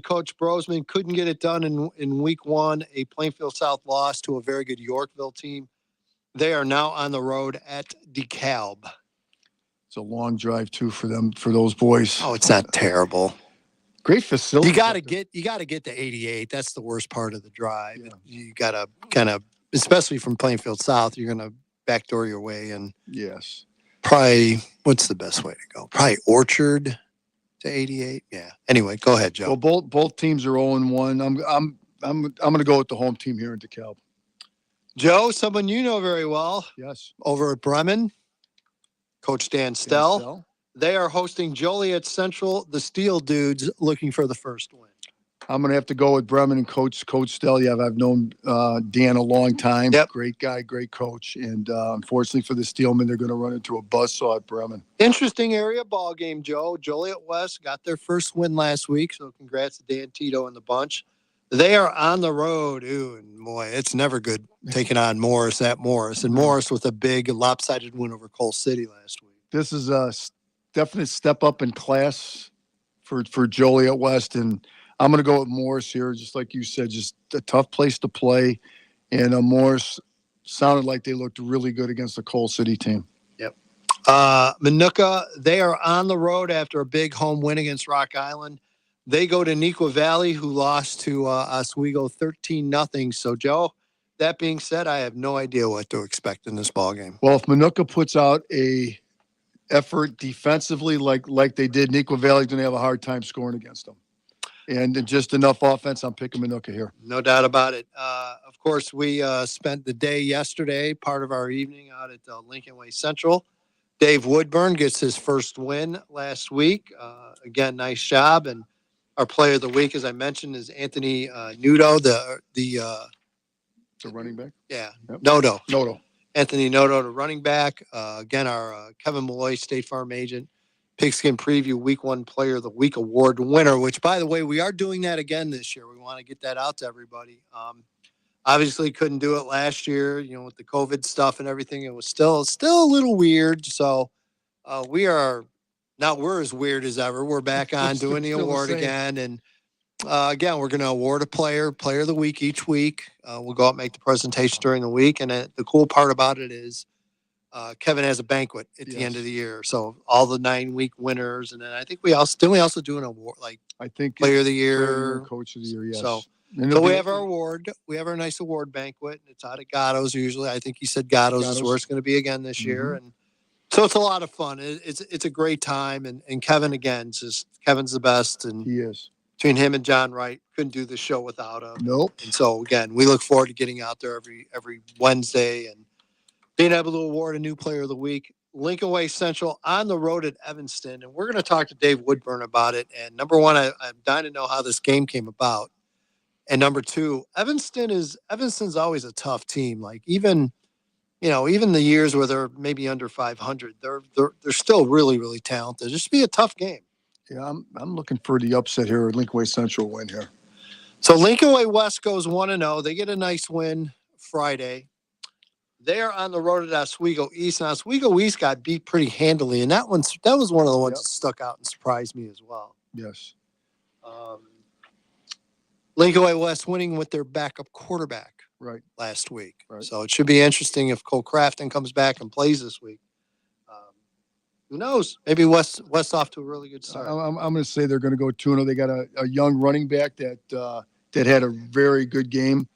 Coach Brosman couldn't get it done in week 1. A Plainfield South loss to a very good Yorkville team. They are now on the road at DeKalb. It's a long drive too for them, for those boys. Oh, it's not terrible. Great facility. You got to get to 88. That's the worst part of the drive. Yeah. You got to kind of, especially from Plainfield South, you're going to backdoor your way and yes. Probably what's the best way to go? Probably Orchard to 88. Yeah. Anyway, go ahead, Joe. Well, both teams are 0-1. I'm going to go with the home team here in DeKalb. Joe, someone you know very well. Yes. Over at Bremen, Coach Dan Stell. They are hosting Joliet Central, the Steel Dudes, looking for the first win. I'm going to have to go with Bremen and Coach Stell. Yeah, I've known Dan a long time. Yep. Great guy, great coach. And unfortunately for the Steelmen, they're going to run into a buzzsaw at Bremen. Interesting area ball game, Joe. Joliet West got their first win last week, so congrats to Dan Tito and the bunch. They are on the road. Ooh, and boy, it's never good taking on Morris at Morris. And Morris with a big lopsided win over Coal City last week. This is definite step up in class for Joliet West, and I'm going to go with Morris here. Just like you said, just a tough place to play, and Morris sounded like they looked really good against the Coal City team. Yep. Minooka, they are on the road after a big home win against Rock Island. They go to Neuqua Valley, who lost to Oswego 13-0. So, Joe, that being said, I have no idea what to expect in this ballgame. Well, if Minooka puts out a effort defensively like they did, Neuqua Valley's going to have a hard time scoring against them. And just enough offense, I'm picking Minooka here. No doubt about it. Of course, we spent the day yesterday, part of our evening, out at Lincoln Way Central. Dave Woodburn gets his first win last week. Again, nice job. And our player of the week, as I mentioned, is Anthony Nudo, the running back? Yeah, Yep. Noto. Anthony Noto, the running back. Again, our Kevin Malloy, State Farm agent, Pigskin Preview Week 1 Player of the Week award winner, which, by the way, we are doing that again this year. We want to get that out to everybody. Obviously couldn't do it last year, with the COVID stuff and everything. It was still a little weird. So we're as weird as ever. We're back on doing the award again. And again, we're going to award a player of the week each week. We'll go out and make the presentation during the week. And the cool part about it is Kevin has a banquet at the end of the year. So all the 9-week winners. And then I think we also do an award, I think player of the year, coach of the year. Yes. So we have our award. We have our nice award banquet. And it's out at Gatto's usually. I think he said Gatto's is where it's going to be again this year. And so it's a lot of fun. It's a great time. And Kevin, again, Kevin's the best. And he is. Between him and John Wright, couldn't do the show without him. Nope. And so again, we look forward to getting out there every Wednesday and being able to award a new player of the week. Lincoln Way Central on the road at Evanston, and we're going to talk to Dave Woodburn about it. And number one, I'm dying to know how this game came about. And number two, Evanston's always a tough team. Like even the years where they're maybe under 500, they're still really, really talented. Just be a tough game. Yeah, I'm looking for the upset here. Lincoln Way Central win here. So Lincoln Way West goes 1-0. They get a nice win Friday. They are on the road at Oswego East. And Oswego East got beat pretty handily. And that was one of the ones that stuck out and surprised me as well. Yes. Lincoln Way West winning with their backup quarterback last week. Right. So it should be interesting if Cole Crafton comes back and plays this week. Who knows? Maybe West off to a really good start. I'm going to say they're going to go 2-0. They got a young running back that had a very good game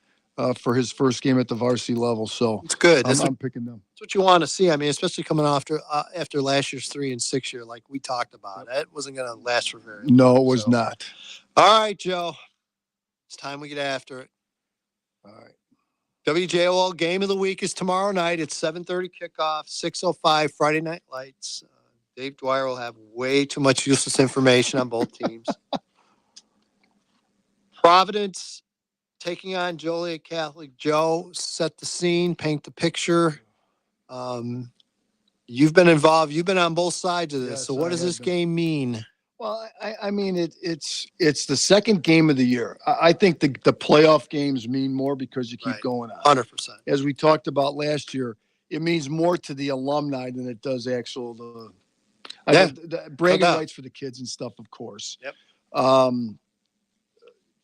for his first game at the varsity level. So it's good. I'm picking them. That's what you want to see. I mean, especially coming after last year's 3 and 6 year, like we talked about. It wasn't going to last for very long. No, it was not. All right, Joe. It's time we get after it. All right. WJOL Game of the Week is tomorrow night. It's 7:30 kickoff, 6:05 Friday Night Lights. Dave Dwyer will have way too much useless information on both teams. Providence taking on Joliet Catholic. Joe, set the scene, paint the picture. You've been involved. You've been on both sides of this. Yes, so what does this game mean? Well, I mean, it's the second game of the year. I think the playoff games mean more because you keep going on. 100%. As we talked about last year, it means more to the alumni than it does the bragging rights for the kids and stuff, of course. Yep.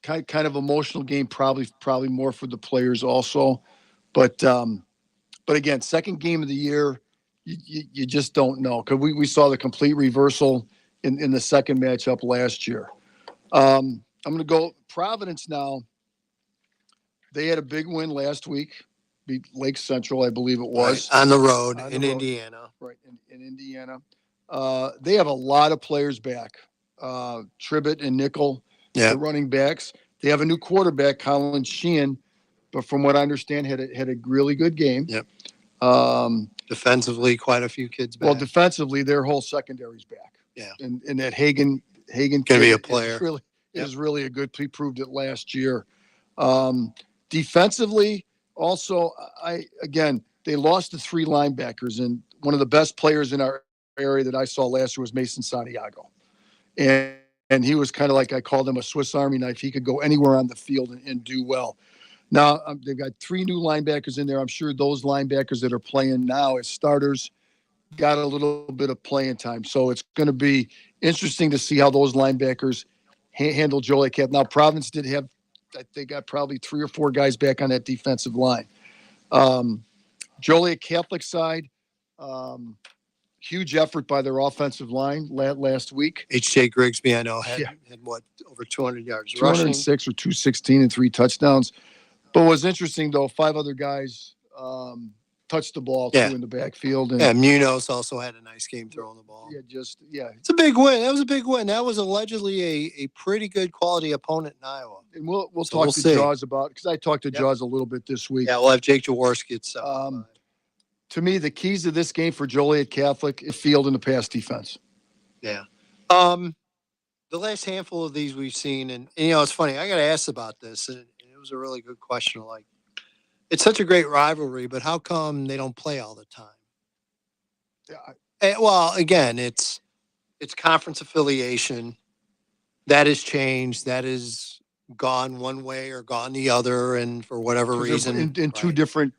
Kind of emotional game, probably more for the players also. But again, second game of the year, you just don't know, because we saw the complete reversal in the second matchup last year. I'm going to go Providence now. They had a big win last week, beat Lake Central, I believe it was. Right. On the road in Indiana. Right, in Indiana. They have a lot of players back. Tribbett and Nickel, the running backs. They have a new quarterback, Colin Sheehan, but from what I understand, had a really good game. Yep. Defensively, quite a few kids back. Well, defensively, their whole secondary's back. Yeah. And that Hagen can be a player. Is really a good. He proved it last year. Defensively, also, they lost the 3 linebackers, and one of the best players in our area that I saw last year was Mason Santiago, and he was kind of like, I called him a Swiss Army knife. He could go anywhere on the field and do well. Now they've got 3 new linebackers in there. I'm sure those linebackers that are playing now as starters got a little bit of playing time. So it's going to be interesting to see how those linebackers handle Joliet Catholic. Now, Providence did have, I think, got probably 3 or 4 guys back on that defensive line. Joliet Catholic side, huge effort by their offensive line last week. H.J. Grigsby, I know, had what, over 200 yards 206 or 216 and 3 touchdowns. But what's interesting, though, 5 other guys touched the ball, too, in the backfield. And Munoz also had a nice game throwing the ball. It's a big win. That was a big win. That was allegedly a pretty good quality opponent in Iowa. And we'll talk to Jaws about, because I talked to Jaws a little bit this week. Yeah, we'll have Jake Jaworski at 7. To me, the keys to this game for Joliet Catholic is field and the pass defense. Yeah. The last handful of these we've seen, and it's funny, I got asked about this, and it was a really good question. Like, it's such a great rivalry, but how come they don't play all the time? Well, again, it's conference affiliation. That has changed. That is gone one way or gone the other, and for whatever reason. In 2 different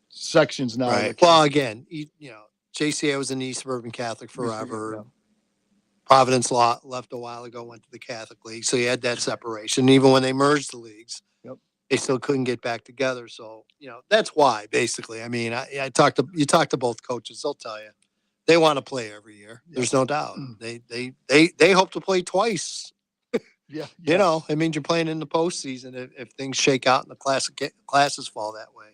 sections now. Right. Well, again, JCA was in the East Suburban Catholic forever. Providence left a while ago, went to the Catholic League, so you had that separation. Even when they merged the leagues, they still couldn't get back together. So that's why, basically. I mean, you talk to both coaches, they'll tell you they want to play every year. There's no doubt. They hope to play twice. It means you're playing in the postseason if things shake out and the classes fall that way.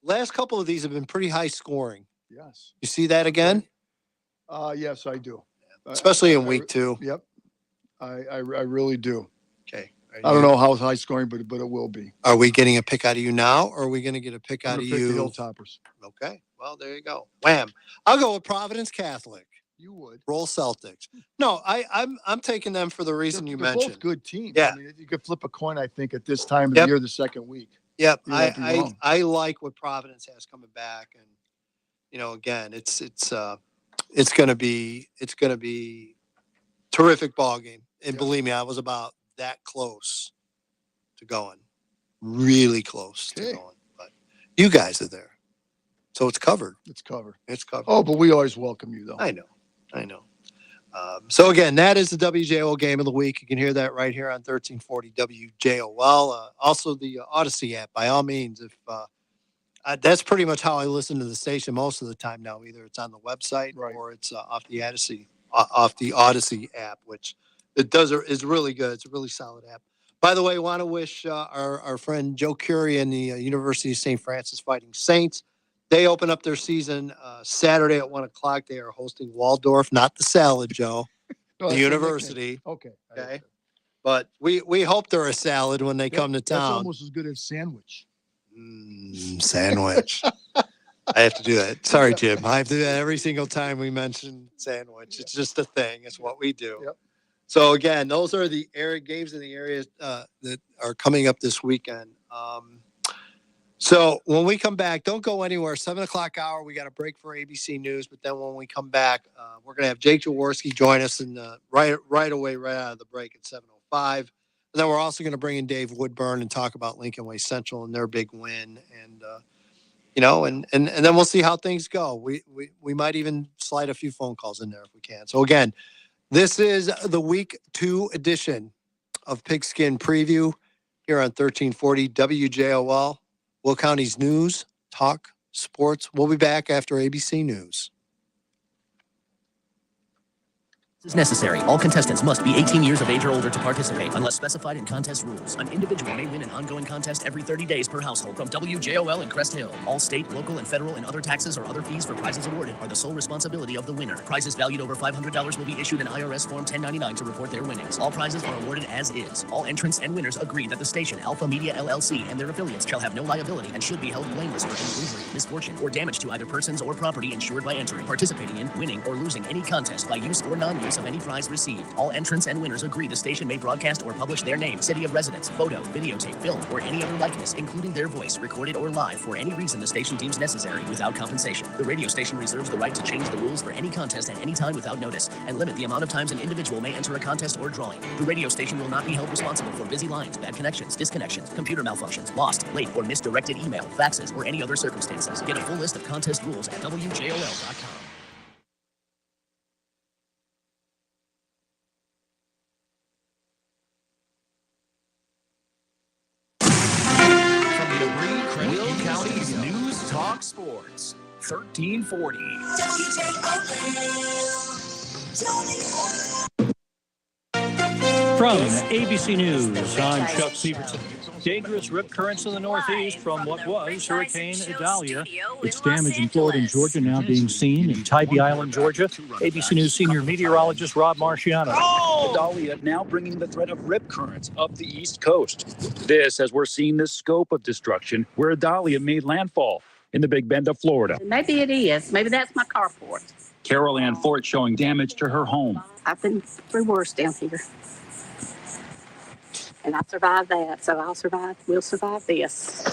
Last couple of these have been pretty high scoring. Yes. You see that again? Yes, I do. Especially in week 2. Yep. I really do. Okay. I don't know how high scoring, but it will be. Are we getting a pick out of you now, or are we going to get a pick out of you? The Hilltoppers. Okay. Well, there you go. Wham. I'll go with Providence Catholic. You would. Roll Celtics. No, I'm taking them for the reason you mentioned. They're both good teams. Yeah. I mean, you could flip a coin, I think, at this time of the year, the second week. Yep. I like what Providence has coming back, and again, it's going to be terrific ball game. And believe me, I was about that close to going, really close to going. But you guys are there, so it's covered. It's covered. Oh, but we always welcome you, though. I know. So again, that is the WJOL game of the week. You can hear that right here on 1340 WJOL. Also the Odyssey app, by all means. If that's pretty much how I listen to the station most of the time now. Either it's on the website or it's off the Odyssey app, which is really good. It's a really solid app. By the way, I want to wish our friend Joe Curie and the University of St. Francis Fighting Saints. They open up their season Saturday at 1:00. They are hosting Waldorf, not the Salad, Joe, the university. Okay. But we hope they're a salad when they come to town. That's almost as good as sandwich. Sandwich. I have to do that. Sorry, Jim. I have to do that every single time we mention sandwich. It's just a thing. It's what we do. Yep. So again, those are the area games in the areas that are coming up this weekend. So when we come back, don't go anywhere. 7:00 hour, we got a break for ABC News. But then when we come back, we're going to have Jake Jaworski join us right away, right out of the break at 7:05. And then we're also going to bring in Dave Woodburn and talk about Lincoln Way Central and their big win. And, and then we'll see how things go. We might even slide a few phone calls in there if we can. So again, this is the week 2 edition of Pigskin Preview here on 1340 WJOL. Will County's news, talk, sports. We'll be back after ABC News. Is necessary. All contestants must be 18 years of age or older to participate, unless specified in contest rules. An individual may win an ongoing contest every 30 days per household. From WJOL in Crest Hill, all state, local, and federal and other taxes or other fees for prizes awarded are the sole responsibility of the winner. Prizes valued over $500 will be issued an IRS Form 1099 to report their winnings. All prizes are awarded as is. All entrants and winners agree that the station, Alpha Media LLC, and their affiliates shall have no liability and should be held blameless for any injury, misfortune, or damage to either persons or property insured by entering, participating in, winning, or losing any contest by use or non-use price of any prize received. All entrants and winners agree the station may broadcast or publish their name, city of residence, photo, videotape, film, or any other likeness, including their voice, recorded or live, for any reason the station deems necessary without compensation. The radio station reserves the right to change the rules for any contest at any time without notice and limit the amount of times an individual may enter a contest or drawing. The radio station will not be held responsible for busy lines, bad connections, disconnections, computer malfunctions, lost, late, or misdirected email, faxes, or any other circumstances. Get a full list of contest rules at WJOL.com. Will County's News Talk Sports, 1340. From ABC News, I'm Chuck Severson. Dangerous rip currents in the northeast from what was Hurricane Idalia. Its damage in Florida and Georgia now being seen in Tybee Island, Georgia. ABC News senior meteorologist Rob Marciano. Idalia now bringing the threat of rip currents up the east coast. This as we're seeing the scope of destruction where Idalia made landfall in the Big Bend of Florida. Maybe it is. Maybe that's my carport. Carol Ann Fort showing damage to her home. I've been through worse down here. And I survived that, so we'll survive this.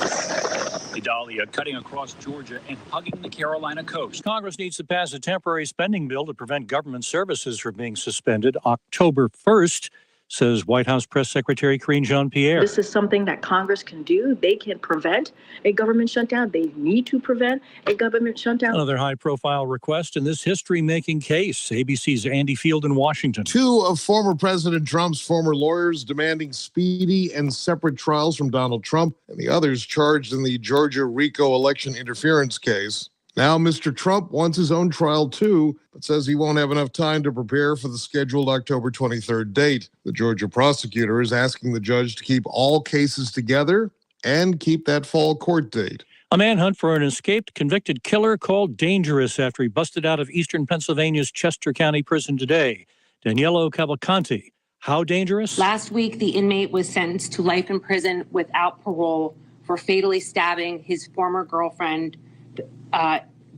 Idalia cutting across Georgia and hugging the Carolina coast. Congress needs to pass a temporary spending bill to prevent government services from being suspended October 1st, says White House Press Secretary Karine Jean-Pierre. This is something that Congress can do. They can prevent a government shutdown. They need to prevent a government shutdown. Another high-profile request in this history-making case. ABC's Andy Field in Washington. Two of former President Trump's former lawyers demanding speedy and separate trials from Donald Trump and the others charged in the Georgia RICO election interference case. Now, Mr. Trump wants his own trial, too, but says he won't have enough time to prepare for the scheduled October 23rd date. The Georgia prosecutor is asking the judge to keep all cases together and keep that fall court date. A manhunt for an escaped convicted killer called dangerous after he busted out of eastern Pennsylvania's Chester County prison today. Daniello Cavalcanti. How dangerous? Last week, the inmate was sentenced to life in prison without parole for fatally stabbing his former girlfriend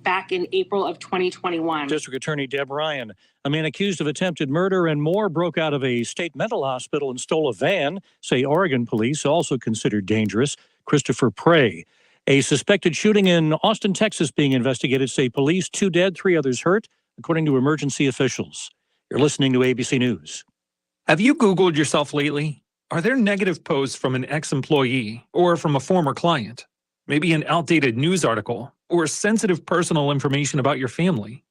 back in April of 2021. District Attorney Deb Ryan. A man accused of attempted murder and more broke out of a state mental hospital and stole a van, say Oregon police, also considered dangerous. Christopher Prey. A suspected shooting in Austin, Texas being investigated, say police. 2 dead, 3 others hurt, according to emergency officials. You're listening to ABC News. Have you Googled yourself lately? Are there negative posts from an ex-employee or from a former client? Maybe an outdated news article or sensitive personal information about your family.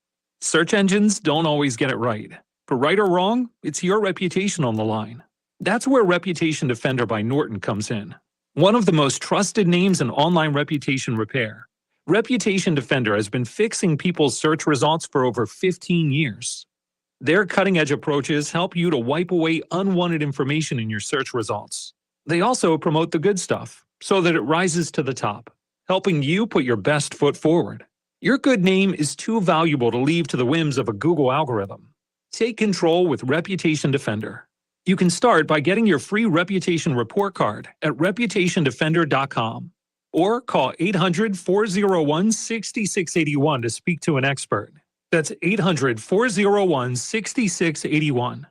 Search engines don't always get it right. For right or wrong, it's your reputation on the line. That's where Reputation Defender by Norton comes in. One of the most trusted names in online reputation repair. Reputation Defender has been fixing people's search results for over 15 years. Their cutting-edge approaches help you to wipe away unwanted information in your search results. They also promote the good stuff so that it rises to the top, helping you put your best foot forward. Your good name is too valuable to leave to the whims of a Google algorithm. Take control with Reputation Defender. You can start by getting your free reputation report card at reputationdefender.com or call 800-401-6681 to speak to an expert. That's 800-401-6681.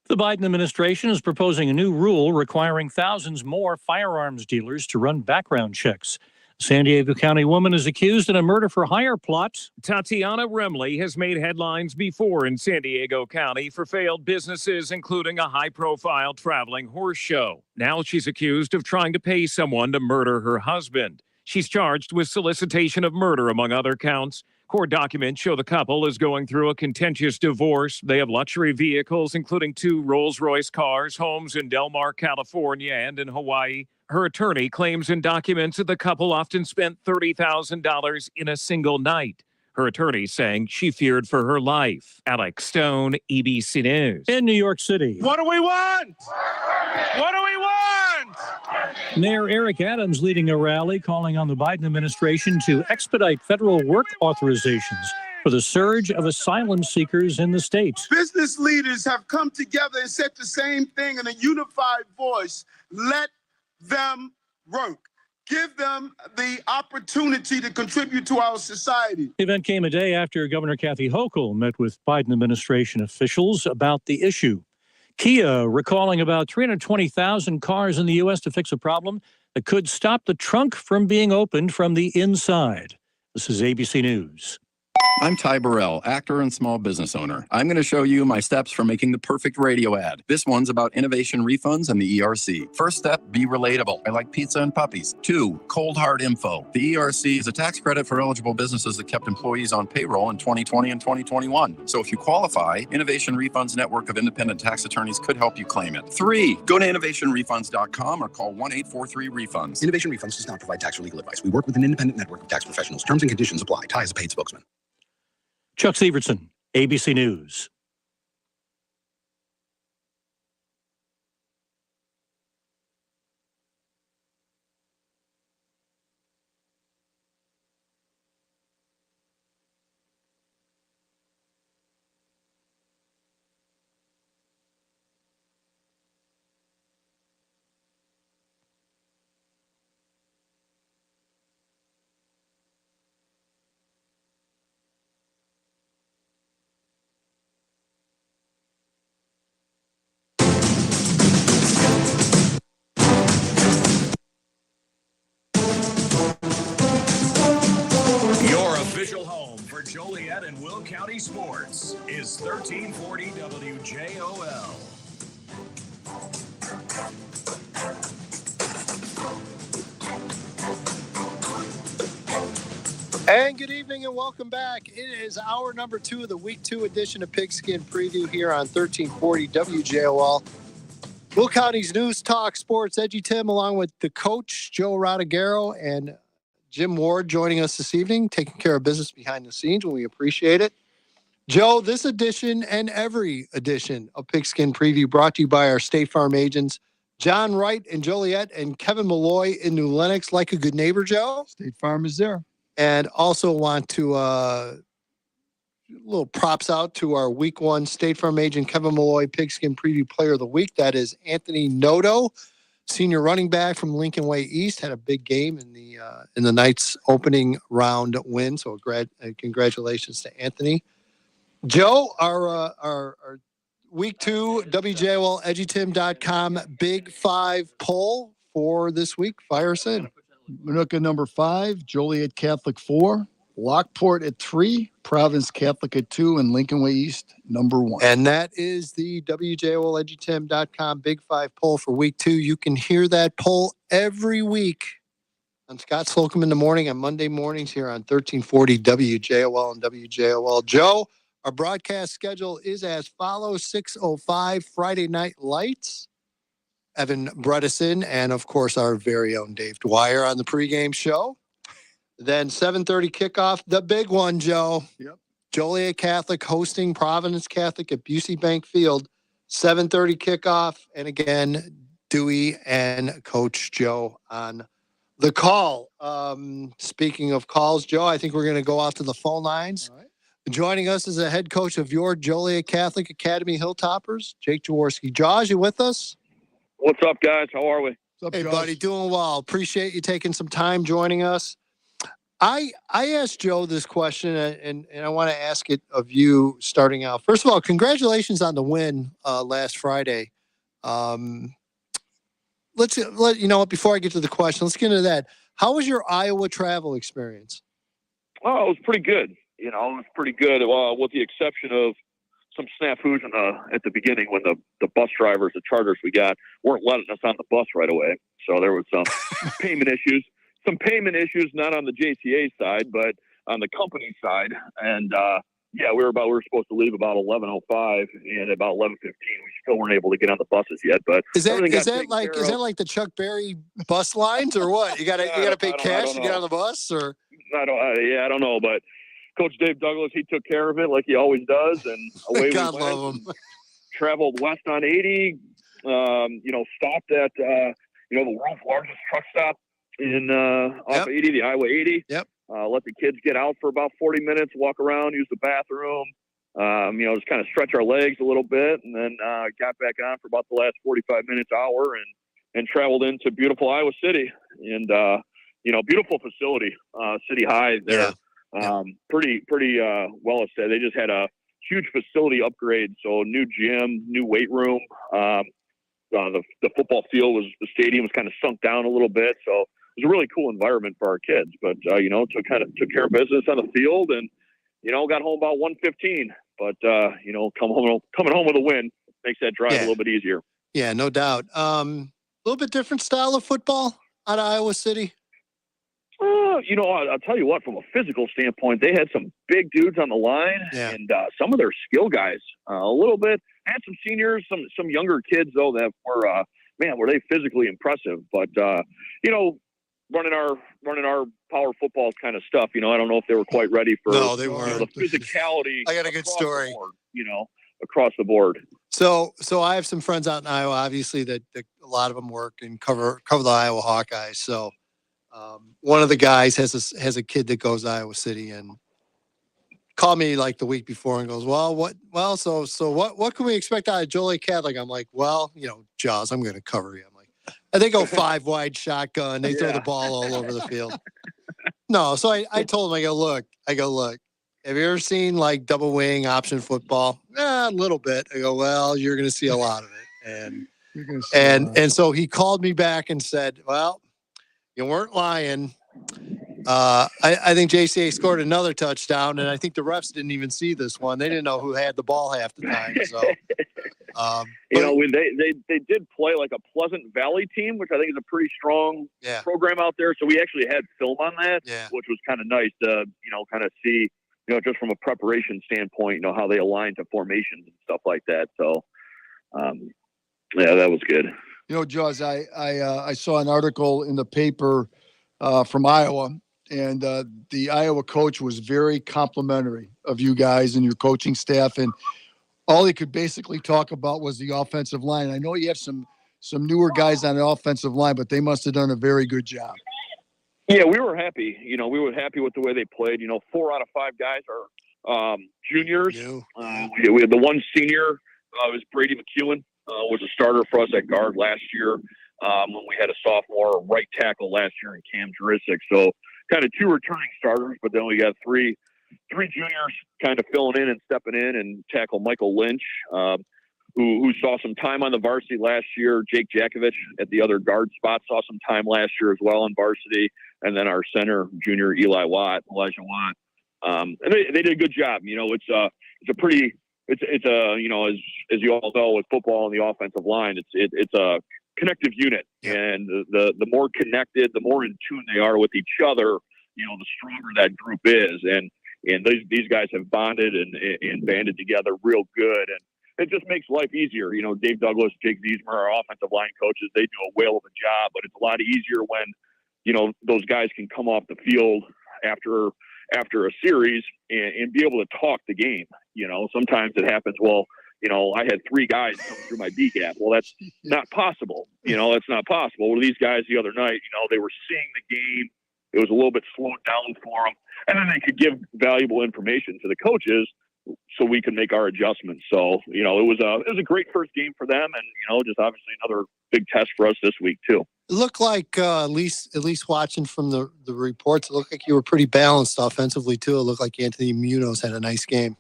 The Biden administration is proposing a new rule requiring thousands more firearms dealers to run background checks. San Diego County woman is accused in a murder-for-hire plot. Tatiana Remley has made headlines before in San Diego County for failed businesses, including a high-profile traveling horse show. Now she's accused of trying to pay someone to murder her husband. She's charged with solicitation of murder, among other counts. Court documents show the couple is going through a contentious divorce. They have luxury vehicles, including 2 Rolls-Royce cars, homes in Del Mar, California, and in Hawaii. Her attorney claims in documents that the couple often spent $30,000 in a single night. Her attorney saying she feared for her life. Alex Stone, ABC News. In New York City. What do we want? What do we want? Mayor Eric Adams leading a rally calling on the Biden administration to expedite federal work authorizations for the surge of asylum seekers in the state. Business leaders have come together and said the same thing in a unified voice. Let them work. Give them the opportunity to contribute to our society. The event came a day after Governor Kathy Hochul met with Biden administration officials about the issue. Kia recalling about 320,000 cars in the U.S. to fix a problem that could stop the trunk from being opened from the inside. This is ABC News. I'm Ty Burrell, actor and small business owner. I'm going to show you my steps for making the perfect radio ad. This one's about innovation refunds and the ERC. First step, be relatable. I like pizza and puppies. 2, cold hard info. The ERC is a tax credit for eligible businesses that kept employees on payroll in 2020 and 2021. So if you qualify, Innovation Refunds Network of Independent Tax Attorneys could help you claim it. 3, go to innovationrefunds.com or call 1-843-REFUNDS. Innovation Refunds does not provide tax or legal advice. We work with an independent network of tax professionals. Terms and conditions apply. Ty is a paid spokesman. Chuck Severson, ABC News. Your official home for Joliet and Will County sports is 1340 WJOL. And good evening and welcome back. It is hour number 2 of the week 2 edition of Pigskin Preview here on 1340 WJOL. Will County's News Talk Sports. EDGYTIM along with the coach, Joe Rodagero, and Jim Ward joining us this evening, taking care of business behind the scenes, and we appreciate it. Joe, this edition and every edition of Pigskin Preview brought to you by our State Farm agents, John Wright in Joliet and Kevin Malloy in New Lenox. Like a good neighbor, Joe. State Farm is there. And also want to little props out to our week 1 State Farm agent Kevin Malloy Pigskin Preview Player of the Week. That is Anthony Noto, senior running back from Lincoln Way East. Had a big game in the night's opening round win. So congratulations to Anthony. Joe, our week 2 WJOL EDGYTIM.com Big 5 poll for this week. Fire us in. Minooka number 5, Joliet Catholic 4, Lockport at 3, Providence Catholic at 2, and Lincoln Way East number 1. And that is the WJOL EDGYTIM.com Big 5 poll for week 2. You can hear that poll every week on Scott Slocum in the morning on Monday mornings here on 1340 WJOL and WJOL. Joe, our broadcast schedule is as follows: 6:05 Friday Night Lights. Evan Bredesen, and of course our very own Dave Dwyer on the pregame show. Then 7:30 kickoff, the big one, Joe. Yep. Joliet Catholic hosting Providence Catholic at Busey Bank Field. 7:30 kickoff, and again, Dewey and Coach Joe on the call. Speaking of calls, Joe, I think we're going to go off to the phone lines. All right. Joining us is the head coach of your Joliet Catholic Academy Hilltoppers, Jake Jaworski. Jaws, you with us? What's up, guys? How are we? Hey, buddy, doing well. Appreciate you taking some time joining us. I asked Joe this question, and I want to ask it of you starting out. First of all, congratulations on the win last Friday. Let's before I get to the question, let's get into that. How was your Iowa travel experience? Oh, it was pretty good. It was pretty good, with the exception of some snafus at the beginning when the bus drivers, the charters we got, weren't letting us on the bus right away. So there was some payment issues. Some payment issues, not on the JCA side, but on the company side. And we were supposed to leave about 11:05, and about 11:15, we still weren't able to get on the buses yet. But is that like the Chuck Berry bus lines or what? You gotta pay cash to get on the bus, or I don't know, but Coach Dave Douglas, he took care of it like he always does, and away God we love went. him. Traveled west on 80. Stopped at the world's largest truck stop in off 80, the Iowa 80. Yep. Let the kids get out for about 40 minutes, walk around, use the bathroom. Just kind of stretch our legs a little bit, and then got back on for about the last 45 minutes, hour, and traveled into beautiful Iowa City. And beautiful facility, City High there. Pretty well established. They just had a huge facility upgrade. So new gym, new weight room. The football field the stadium was kind of sunk down a little bit. So it was a really cool environment for our kids, but, took care of business on the field and, got home about 1:15, but, coming home with a win makes that drive a little bit easier. Yeah, no doubt. A little bit different style of football out of Iowa City. I'll tell you what, from a physical standpoint, they had some big dudes on the line and some of their skill guys a little bit. Had some seniors, some younger kids, though, that were they physically impressive. But, running our power football kind of stuff, I don't know if they were quite ready for they weren't. The physicality. I got a good story. Across the board. So I have some friends out in Iowa, obviously, that a lot of them work and cover the Iowa Hawkeyes. So one of the guys has a kid that goes to Iowa City and called me like the week before and goes, so what can we expect out of Joel Catholic? I'm like, Jaws, I'm going to cover you. I'm like, and they go 5 wide shotgun. They throw the ball all over the field. No, so I told him, I go, look. Have you ever seen like double wing option football? A little bit. I go, well, you're going to see a lot of it. And so he called me back and said, well, you weren't lying. I think JCA scored another touchdown, and I think the refs didn't even see this one. They didn't know who had the ball half the time. So, they did play like a Pleasant Valley team, which I think is a pretty strong program out there. So we actually had film on that, which was kind of nice to, kind of see, just from a preparation standpoint, how they align to formations and stuff like that. So, that was good. Jaws, I saw an article in the paper from Iowa, and the Iowa coach was very complimentary of you guys and your coaching staff, and all he could basically talk about was the offensive line. I know you have some newer guys on the offensive line, but they must have done a very good job. Yeah, we were happy. We were happy with the way they played. 4 out of 5 guys are juniors. We had the one senior, was Brady McEwen, was a starter for us at guard last year. When we had a sophomore right tackle last year in Cam Jurisic. So kind of 2 returning starters, but then we got three juniors kind of filling in and stepping in, and tackle Michael Lynch, who saw some time on the varsity last year. Jake Jakovich at the other guard spot saw some time last year as well in varsity. And then our center junior, Elijah Watt. And they did a good job. It's a, as you all know, with football and the offensive line, it's a connective unit. And the more connected, the more in tune they are with each other, the stronger that group is. And these guys have bonded and banded together real good. And it just makes life easier. Dave Douglas, Jake Ziesmer, our offensive line coaches, they do a whale of a job, but it's a lot easier when, those guys can come off the field after a series and be able to talk the game. Sometimes it happens, I had 3 guys come through my B gap. Well, that's not possible. That's not possible. Well, these guys the other night, they were seeing the game. It was a little bit slowed down for them. And then they could give valuable information to the coaches so we can make our adjustments. So, it was a great first game for them, and, just obviously another big test for us this week too. It looked like, at least watching from the reports, it looked like you were pretty balanced offensively too. It looked like Anthony Munoz had a nice game.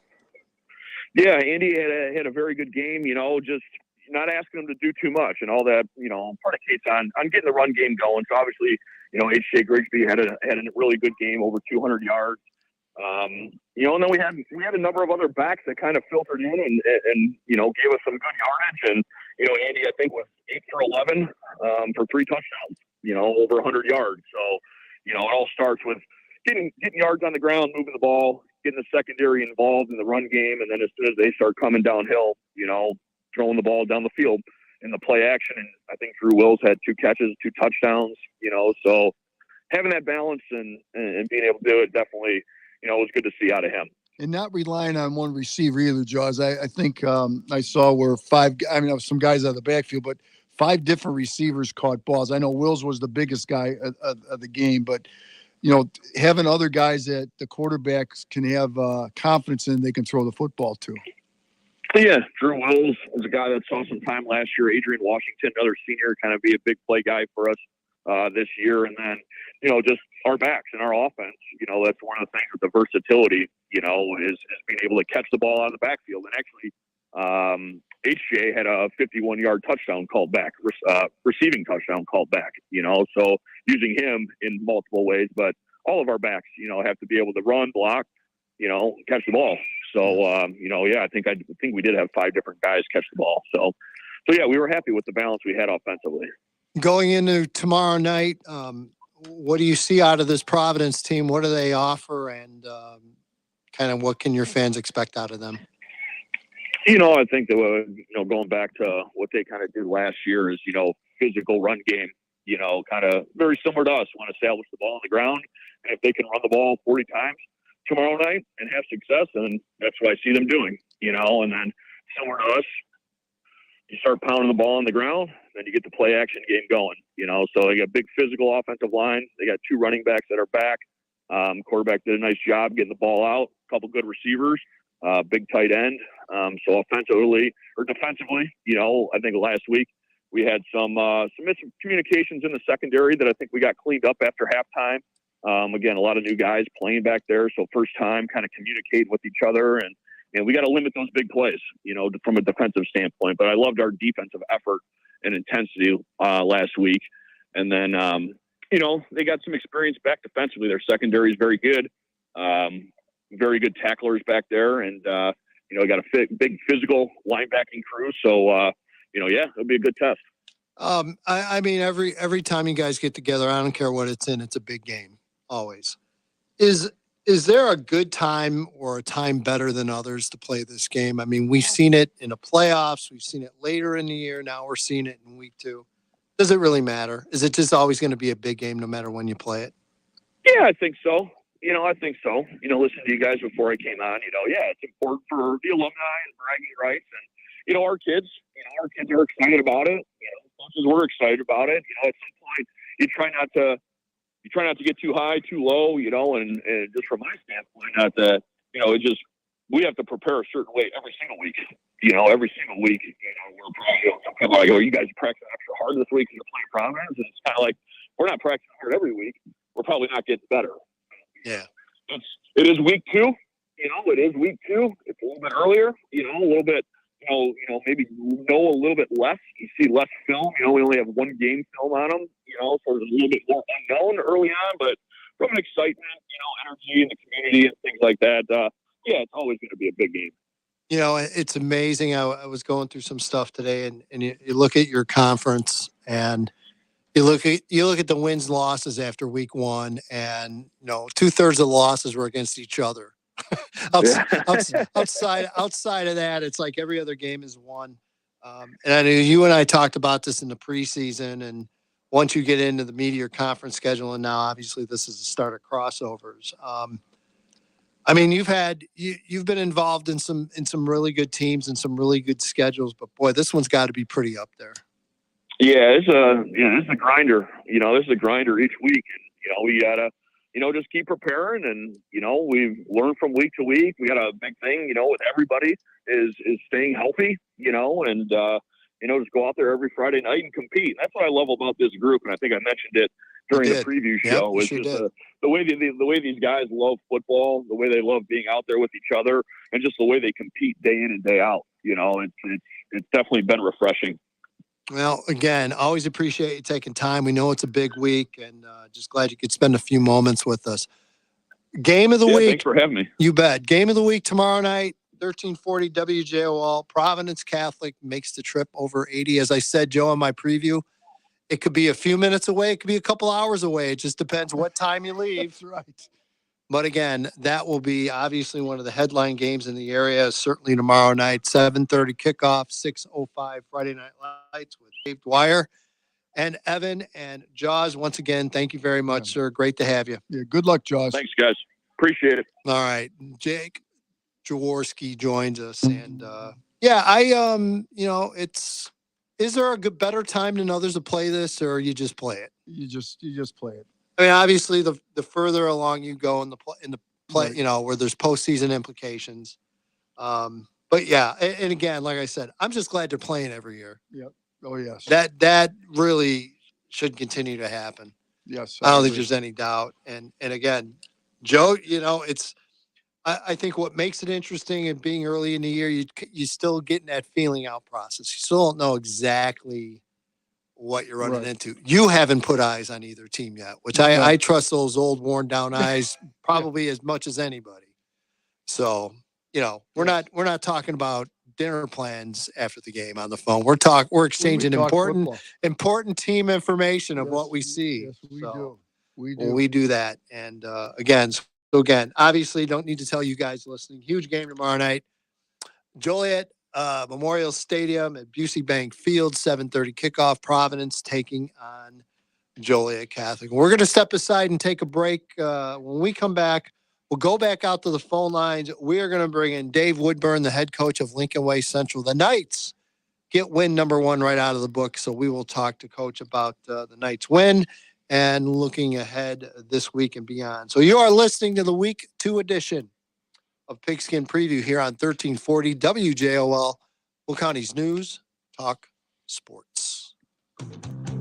Yeah, Andy had a very good game, just not asking him to do too much and all that, predicates on getting the run game going. So obviously, HJ Grigsby had a really good game, over 200 yards. And then we had a number of other backs that kind of filtered in and gave us some good yardage. And, Andy, I think, was 8 for 11 for 3 touchdowns, over 100 yards. So, it all starts with getting yards on the ground, moving the ball, getting the secondary involved in the run game. And then as soon as they start coming downhill, throwing the ball down the field in the play action. And I think Drew Wills had 2 catches, 2 touchdowns, so having that balance and being able to do it definitely, it was good to see out of him. And not relying on one receiver either, Jaws. I think I saw where 5, some guys out of the backfield, but 5 different receivers caught balls. I know Wills was the biggest guy of the game, but, having other guys that the quarterbacks can have confidence in, they can throw the football to. Yeah, Drew Wills was a guy that saw some time last year. Adrian Washington, another senior, kind of be a big play guy for us. this year. And then, just our backs and our offense, that's one of the things with the versatility, is being able to catch the ball out of the backfield. And actually, HJ had a 51-yard touchdown called back, receiving touchdown called back, so using him in multiple ways. But all of our backs, have to be able to run, block, catch the ball. So, I think we did have 5 different guys catch the ball. So yeah, we were happy with the balance we had offensively. Going into tomorrow night, what do you see out of this Providence team? What do they offer, and kind of what can your fans expect out of them? I think that, going back to what they kind of did last year is, physical run game, kind of very similar to us, want to establish the ball on the ground. And if they can run the ball 40 times tomorrow night and have success, then that's what I see them doing, and then similar to us, you start pounding the ball on the ground, then you get the play action game going, so they got a big physical offensive line. They got 2 running backs that are back. Quarterback did a nice job getting the ball out, a couple good receivers, big tight end. So offensively or defensively, I think last week we had some miscommunications in the secondary that I think we got cleaned up after halftime. Again, a lot of new guys playing back there. So first time kind of communicate with each other, and we got to limit those big plays, from a defensive standpoint. But I loved our defensive effort and intensity last week. And then, they got some experience back defensively. Their secondary is very good. Very good tacklers back there. And, got a big physical linebacking crew. So, it'll be a good test. I mean, every time you guys get together, I don't care what it's in, it's a big game, always. Is there a good time or a time better than others to play this game? I mean, we've seen it in the playoffs. We've seen it later in the year. Now we're seeing it in week 2. Does it really matter? Is it just always going to be a big game no matter when you play it? Yeah, I think so. I think so. Listening to you guys before I came on, it's important for the alumni and bragging rights. And, our kids are excited about it. As much as we're excited about it, at some point you try not to get too high, too low, and just from my standpoint, not that, we have to prepare a certain way every single week. Every single week, we're probably, some people are like, oh, you guys practice extra hard this week and you're playing Providence. And it's kind of like, we're not practicing hard every week. We're probably not getting better. Yeah. It is week 2. It is week 2. It's a little bit earlier, a little bit, maybe know a little bit less. You see less film. We only have 1 game film on them, so there's a little bit more unknown early on. But from an excitement, energy in the community and things like that, it's always going to be a big game. It's amazing. I was going through some stuff today, and you look at your conference, and you look at the wins losses after week 1, and 2/3 of the losses were against each other. Outside of that, it's like every other game is won. And I know you and I talked about this in the preseason, and once you get into the media conference schedule, and now obviously this is the start of crossovers. I mean, you've been involved in some really good teams and some really good schedules, but boy, this one's got to be pretty up there. Yeah, this is a grinder. This is a grinder each week. And, we gotta, just keep preparing, and we've learned from week to week. We got a big thing, with everybody is staying healthy, and just go out there every Friday night and compete. And that's what I love about this group, and I think I mentioned it during the preview show. Was just the way these guys love football, the way they love being out there with each other, and just the way they compete day in and day out. It's definitely been refreshing. Well, again, always appreciate you taking time. We know it's a big week, and just glad you could spend a few moments with us. Game of the week. Thanks for having me. You bet. Game of the week tomorrow night, 1340 WJOL. Providence Catholic makes the trip over 80. As I said, Joe, in my preview, it could be a few minutes away. It could be a couple hours away. It just depends what time you leave. That's right. But again, that will be obviously one of the headline games in the area. Certainly tomorrow night, 7:30 kickoff, 6:05 Friday Night Lights with Dave Dwyer and Evan and Jaws. Once again, thank you very much, sir. Great to have you. Yeah, good luck, Jaws. Thanks, guys. Appreciate it. All right, Jake Jaworski joins us, and is there a better time than others to play this, or you just play it? You just play it. I mean, obviously, the further along you go in the play, Right. where there's postseason implications. But yeah, and again, like I said, I'm just glad they're playing every year. Yep. Oh yes. That really should continue to happen. Yes. I don't think there's any doubt. And again, Joe, I think what makes it interesting and being early in the year, you still getting that feeling out process. You still don't know exactly what you're running into. You haven't put eyes on either team yet, which I trust those old worn down eyes probably as much as anybody. So, we're not talking about dinner plans after the game on the phone. We're exchanging important team information of what we see. Yes, we do. We do. When we do that. And again, obviously don't need to tell you guys listening, huge game tomorrow night. Joliet Memorial Stadium at Busey Bank Field, 7:30 kickoff. Providence taking on Joliet Catholic. We're going to step aside and take a break. When we come back, we'll go back out to the phone lines. We are going to bring in Dave Woodburn, the head coach of Lincoln Way Central. The Knights get win number 1 right out of the book. So we will talk to Coach about the Knights win and looking ahead this week and beyond. So you are listening to the Week 2 edition of Pigskin Preview here on 1340 WJOL, Will County's News, Talk, Sports.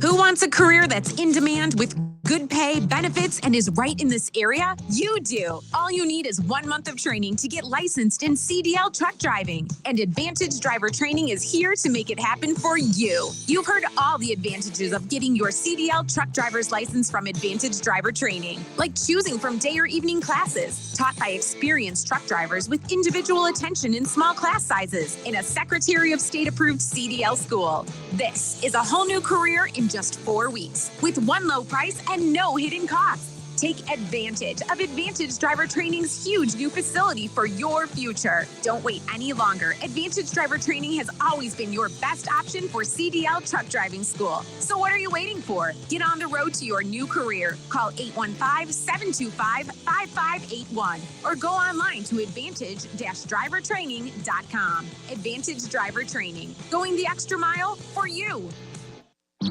Who wants a career that's in demand with good pay, benefits, and is right in this area? You do. All you need is 1 month of training to get licensed in CDL truck driving. And Advantage Driver Training is here to make it happen for you. You've heard all the advantages of getting your CDL truck driver's license from Advantage Driver Training, like choosing from day or evening classes, taught by experienced truck drivers with individual attention in small class sizes, in a Secretary of State approved CDL school. This is a whole new career in just 4 weeks, with one low price and no hidden costs. Take advantage of Advantage Driver Training's huge new facility for your future. Don't wait any longer. Advantage Driver Training has always been your best option for CDL truck driving school. So what are you waiting for? Get on the road to your new career. Call 815-725-5581 or go online to advantage-drivertraining.com. Advantage Driver Training, going the extra mile for you.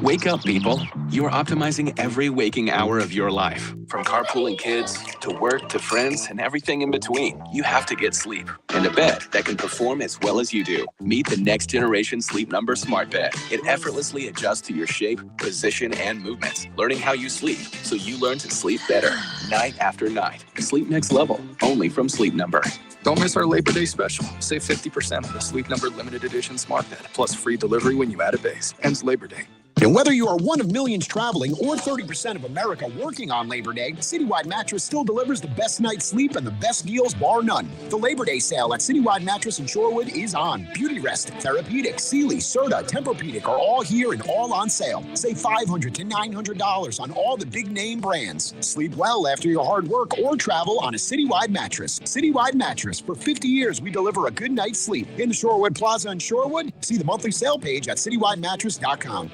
Wake up, people. You are optimizing every waking hour of your life. From carpooling kids, to work, to friends, and everything in between. You have to get sleep. And a bed that can perform as well as you do. Meet the next generation Sleep Number Smart Bed. It effortlessly adjusts to your shape, position, and movements. Learning how you sleep, so you learn to sleep better. Night after night. Sleep next level. Only from Sleep Number. Don't miss our Labor Day special. Save 50% on the Sleep Number Limited Edition Smart Bed. Plus free delivery when you add a base. Ends Labor Day. And whether you are one of millions traveling or 30% of America working on Labor Day, Citywide Mattress still delivers the best night's sleep and the best deals bar none. The Labor Day sale at Citywide Mattress in Shorewood is on. Beauty Rest, Therapeutic, Sealy, Serta, Tempur-Pedic are all here and all on sale. Save $500 to $900 on all the big name brands. Sleep well after your hard work or travel on a Citywide Mattress. Citywide Mattress. For 50 years, we deliver a good night's sleep. In the Shorewood Plaza in Shorewood, see the monthly sale page at citywidemattress.com.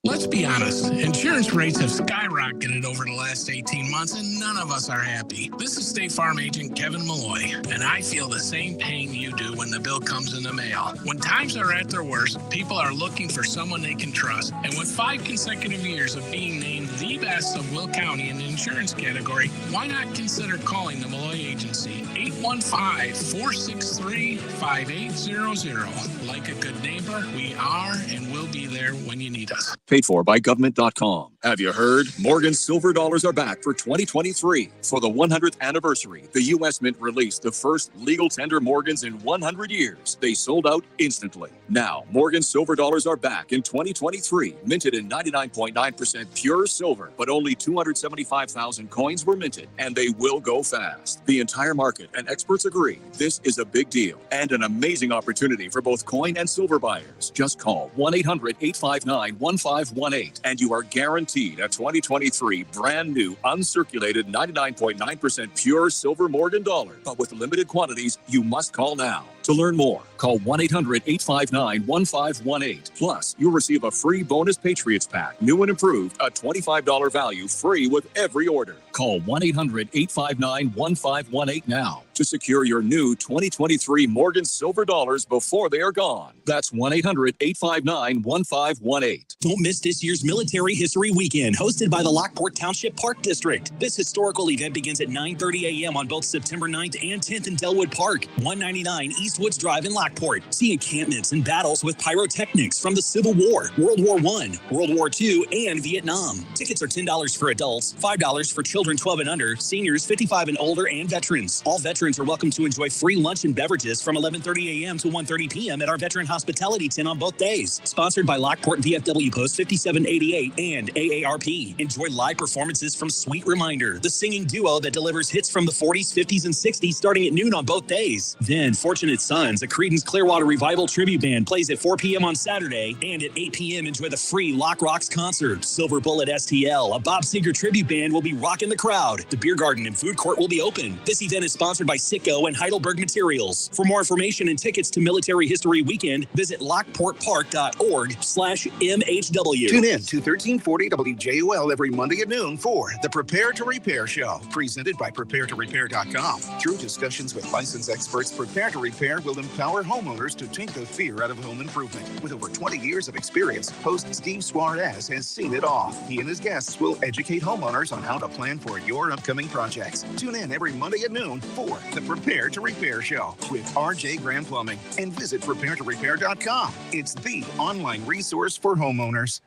Let's be honest, insurance rates have skyrocketed over the last 18 months and none of us are happy. This is State Farm agent Kevin Malloy, and I feel the same pain you do when the bill comes in the mail. When times are at their worst, people are looking for someone they can trust. And with 5 consecutive years of being named the best of Will County in the insurance category, why not consider calling the Malloy Agency? 815-463-5800. Like a good neighbor, we are and will be there when you need us. Paid for by government.com. Have you heard? Morgan's silver dollars are back for 2023. For the 100th anniversary, the U.S. Mint released the first legal tender Morgans in 100 years. They sold out instantly. Now, Morgan's silver dollars are back in 2023, minted in 99.9% pure silver, but only 275,000 coins were minted, and they will go fast. The entire market and experts agree this is a big deal and an amazing opportunity for both coin and silver buyers. Just call 1-800-859-1518 and you are guaranteed a 2023 brand new uncirculated 99.9% pure silver Morgan dollar. But with limited quantities, you must call now. To learn more, call 1-800-859-1518. Plus, you'll receive a free bonus Patriots pack, new and improved, a $25 value free with every order. Call 1-800-859-1518 now to to secure your new 2023 Morgan Silver Dollars before they are gone. That's 1-800-859-1518. Don't miss this year's Military History Weekend, hosted by the Lockport Township Park District. This historical event begins at 9:30 a.m. on both September 9th and 10th in Delwood Park, 199 Eastwoods Drive in Lockport. See encampments and battles with pyrotechnics from the Civil War, World War I, World War II, and Vietnam. Tickets are $10 for adults, $5 for children 12 and under, seniors 55 and older, and veterans. All veterans are welcome to enjoy free lunch and beverages from 11:30 a.m. to 1:30 p.m. at our Veteran Hospitality Tent on both days. Sponsored by Lockport VFW Post 5788 and AARP. Enjoy live performances from Sweet Reminder, the singing duo that delivers hits from the 40s, 50s, and 60s starting at noon on both days. Then Fortunate Sons, a Creedence Clearwater Revival tribute band, plays at 4 p.m. on Saturday, and at 8 p.m. enjoy the free Lock Rocks concert. Silver Bullet STL, a Bob Seger tribute band, will be rocking the crowd. The beer garden and food court will be open. This event is sponsored by Sitco and Heidelberg Materials. For more information and tickets to Military History Weekend, visit lockportpark.org/MHW. Tune in to 1340 WJOL every Monday at noon for the Prepare to Repair Show, presented by PrepareToRepair.com. Through discussions with licensed experts, Prepare to Repair will empower homeowners to take the fear out of home improvement. With over 20 years of experience, host Steve Suarez has seen it all. He and his guests will educate homeowners on how to plan for your upcoming projects. Tune in every Monday at noon for the Prepare to Repair Show with RJ Grand Plumbing, and visit PrepareToRepair.com. It's the online resource for homeowners.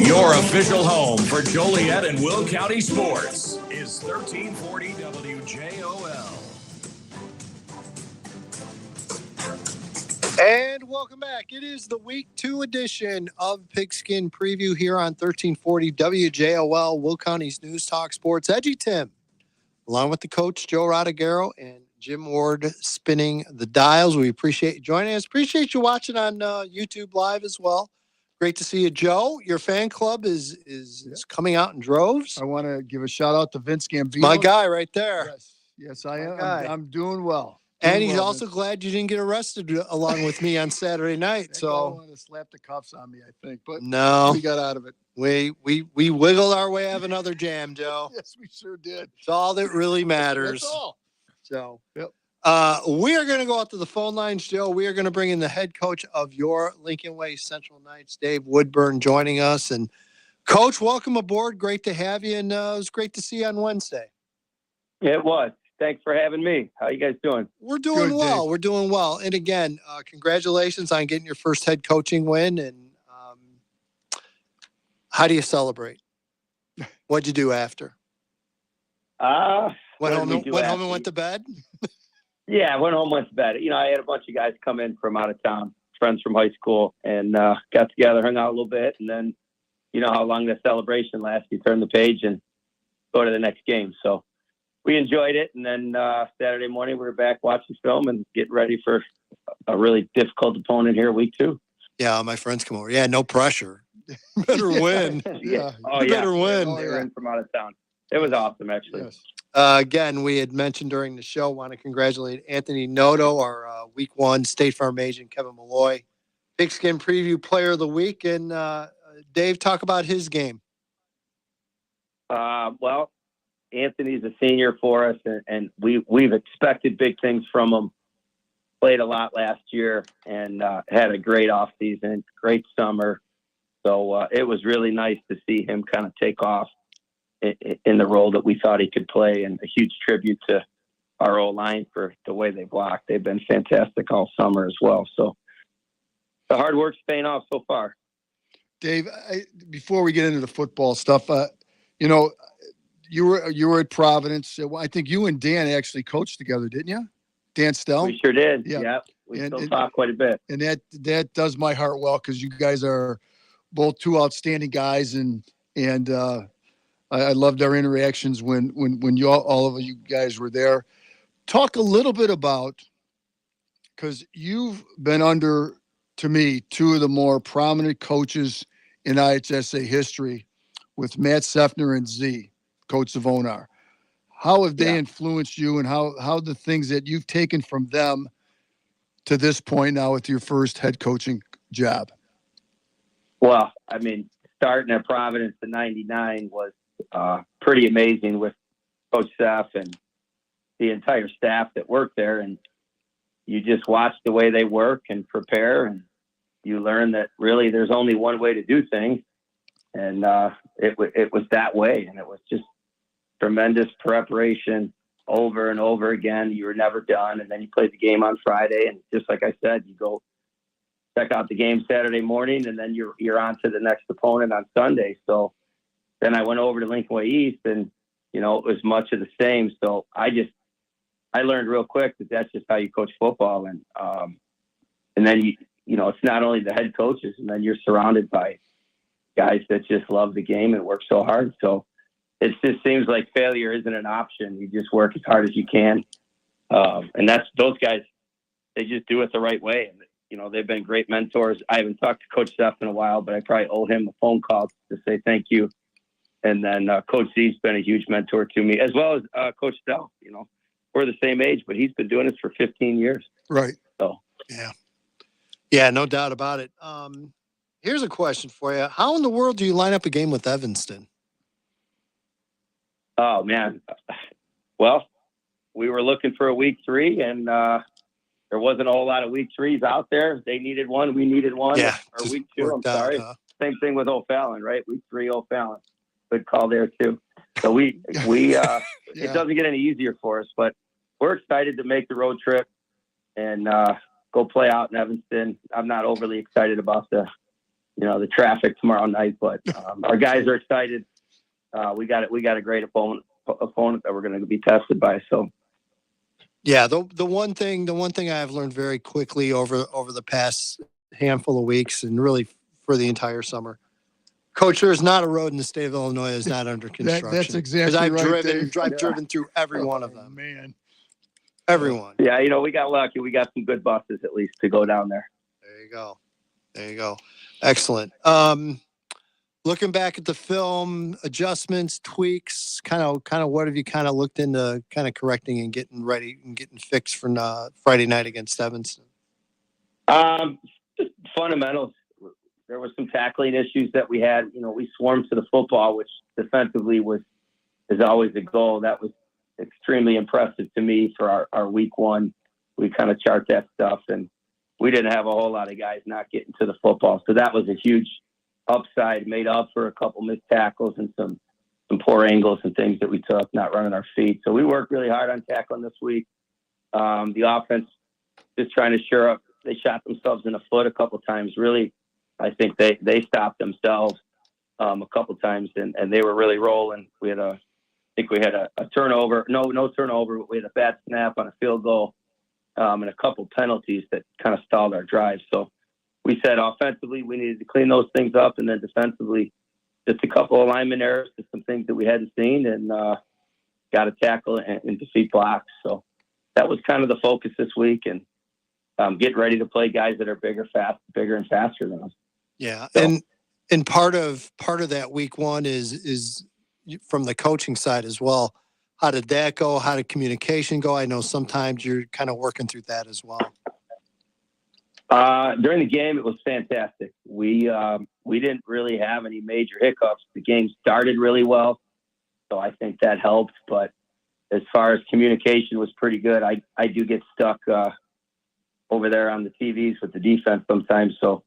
Your official home for Joliet and Will County sports is 1340 WJOL. And welcome back. It is the Week 2 edition of Pigskin Preview here on 1340 WJOL, Will County's News Talk Sports. EDGYTIM, along with the coach, Joe Rodriguero, and Jim Ward spinning the dials. We appreciate you joining us. Appreciate you watching on YouTube Live as well. Great to see you, Joe. Your fan club is coming out in droves. I want to give a shout out to Vince Gambino. My guy right there. Yes, I am. I'm doing well. And he's also glad you didn't get arrested along with me on Saturday night. So I want to slap the cuffs on me, I think, but no, we got out of it. We wiggled our way out of another jam, Joe. Yes, we sure did. It's all that really matters. That's all. So, yep. We are going to go out to the phone lines, Joe. We are going to bring in the head coach of your Lincoln Way Central Knights, Dave Woodburn, joining us. And Coach, welcome aboard. Great to have you, and it was great to see you on Wednesday. It was. Thanks for having me. How you guys doing? We're doing well. Dave. We're doing well. And again, congratulations on getting your first head coaching win. And how do you celebrate? What'd you do after? Went home and went to bed? Yeah, I went home, went to bed. You know, I had a bunch of guys come in from out of town, friends from high school, and got together, hung out a little bit. And then, you know how long the celebration lasts. You turn the page and go to the next game. So we enjoyed it. And then Saturday morning, we were back watching film and getting ready for a really difficult opponent here, week 2. Yeah, my friends come over. Yeah, no pressure. Better win. Yeah. Better win. They were in from out of town. It was awesome, actually. Yes. Again, we had mentioned during the show, want to congratulate Anthony Noto, our Week 1 State Farm agent, Kevin Malloy, Pigskin Preview Player of the Week. And Dave, talk about his game. Well, Anthony's a senior for us, and we've expected big things from him. Played a lot last year and had a great offseason, great summer. So it was really nice to see him kind of take off in the role that we thought he could play, and a huge tribute to our O-line for the way they blocked. They've been fantastic all summer as well. So the hard work's paying off so far. Dave, before we get into the football stuff, you know, you were at Providence. I think you and Dan actually coached together, didn't you? Dan Stell? We sure did. Yeah. Yep. We still talk quite a bit. And that does my heart well, because you guys are both two outstanding guys, and I loved our interactions when you all of you guys were there. Talk a little bit about, because you've been under, to me, two of the more prominent coaches in IHSA history, with Matt Seffner and Z, Coach Savonar. How have they influenced you, and how the things that you've taken from them to this point now with your first head coaching job? Well, I mean, starting at Providence in '99 was pretty amazing with Coach Seth and the entire staff that worked there. And you just watch the way they work and prepare, and you learn that really there's only one way to do things. And it was that way. And it was just tremendous preparation over and over again. You were never done. And then you played the game on Friday. And just like I said, you go check out the game Saturday morning, and then you're on to the next opponent on Sunday. So then I went over to Lincoln Way East, and, it was much of the same. So I learned real quick that that's just how you coach football. And then it's not only the head coaches, and then you're surrounded by guys that just love the game and work so hard. So it just seems like failure isn't an option. You just work as hard as you can. And that's those guys, they just do it the right way. And, they've been great mentors. I haven't talked to Coach Seth in a while, but I probably owe him a phone call to say thank you. And then Coach Z's been a huge mentor to me, as well as Coach Dell. We're the same age, but he's been doing this for 15 years. Right. So Yeah, no doubt about it. Here's a question for you. How in the world do you line up a game with Evanston? Oh, man. Well, we were looking for a week 3, and there wasn't a whole lot of week 3s out there. They needed one. We needed one. Yeah, or week 2, I'm sorry. Same thing with O'Fallon, right? Week 3, O'Fallon. Good call there, too. So it doesn't get any easier for us, but we're excited to make the road trip and go play out in Evanston. I'm not overly excited about the traffic tomorrow night, but our guys are excited. We got a great opponent that we're going to be tested by. So, yeah, the one thing I have learned very quickly over the past handful of weeks, and really for the entire summer, Coach, there is not a road in the state of Illinois that's not under construction. That's exactly I've right. driven through every one of them. Man, everyone. Yeah, we got lucky. We got some good buses at least to go down there. There you go. Excellent. Looking back at the film, adjustments, tweaks, kind of what have you kind of looked into kind of correcting and getting ready and getting fixed for Friday night against Evanston? Just fundamentals. There was some tackling issues that we had. We swarmed to the football, which defensively is always a goal. That was extremely impressive to me for our week 1. We kind of chart that stuff, and we didn't have a whole lot of guys not getting to the football. So that was a huge upside, made up for a couple missed tackles and some poor angles and things that we took, not running our feet. So we worked really hard on tackling this week. The offense just trying to shore up. They shot themselves in the foot a couple times. Really, I think they stopped themselves a couple times, and they were really rolling. We had a turnover. No turnover, but we had a bad snap on a field goal and a couple penalties that kind of stalled our drive. So we said offensively we needed to clean those things up, and then defensively just a couple of alignment errors, just some things that we hadn't seen, and got to tackle and defeat blocks. So that was kind of the focus this week, and getting ready to play guys that are bigger and faster than us. Yeah, so, and part of that week 1 is from the coaching side as well. How did that go? How did communication go? I know sometimes you're kind of working through that as well. During the game, it was fantastic. We didn't really have any major hiccups. The game started really well, so I think that helped. But as far as communication was pretty good. I do get stuck over there on the TVs with the defense sometimes. So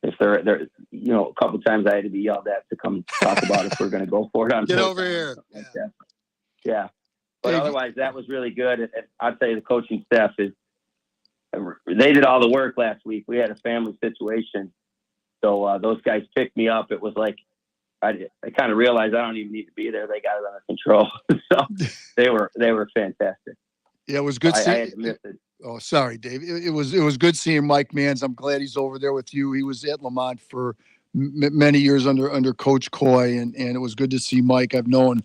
if they're a couple of times I had to be yelled at to come talk about if we're going to go for it. Get over here. Yeah. But otherwise, that was really good. And I'd say the coaching staff they did all the work last week. We had a family situation. So those guys picked me up. It was like, I kind of realized I don't even need to be there. They got it under control. So they were fantastic. Yeah, it was good. I had to miss it. Oh, sorry, Dave. It was good seeing Mike Mans. I'm glad he's over there with you. He was at Lamont for many years under Coach Coy, and it was good to see Mike. I've known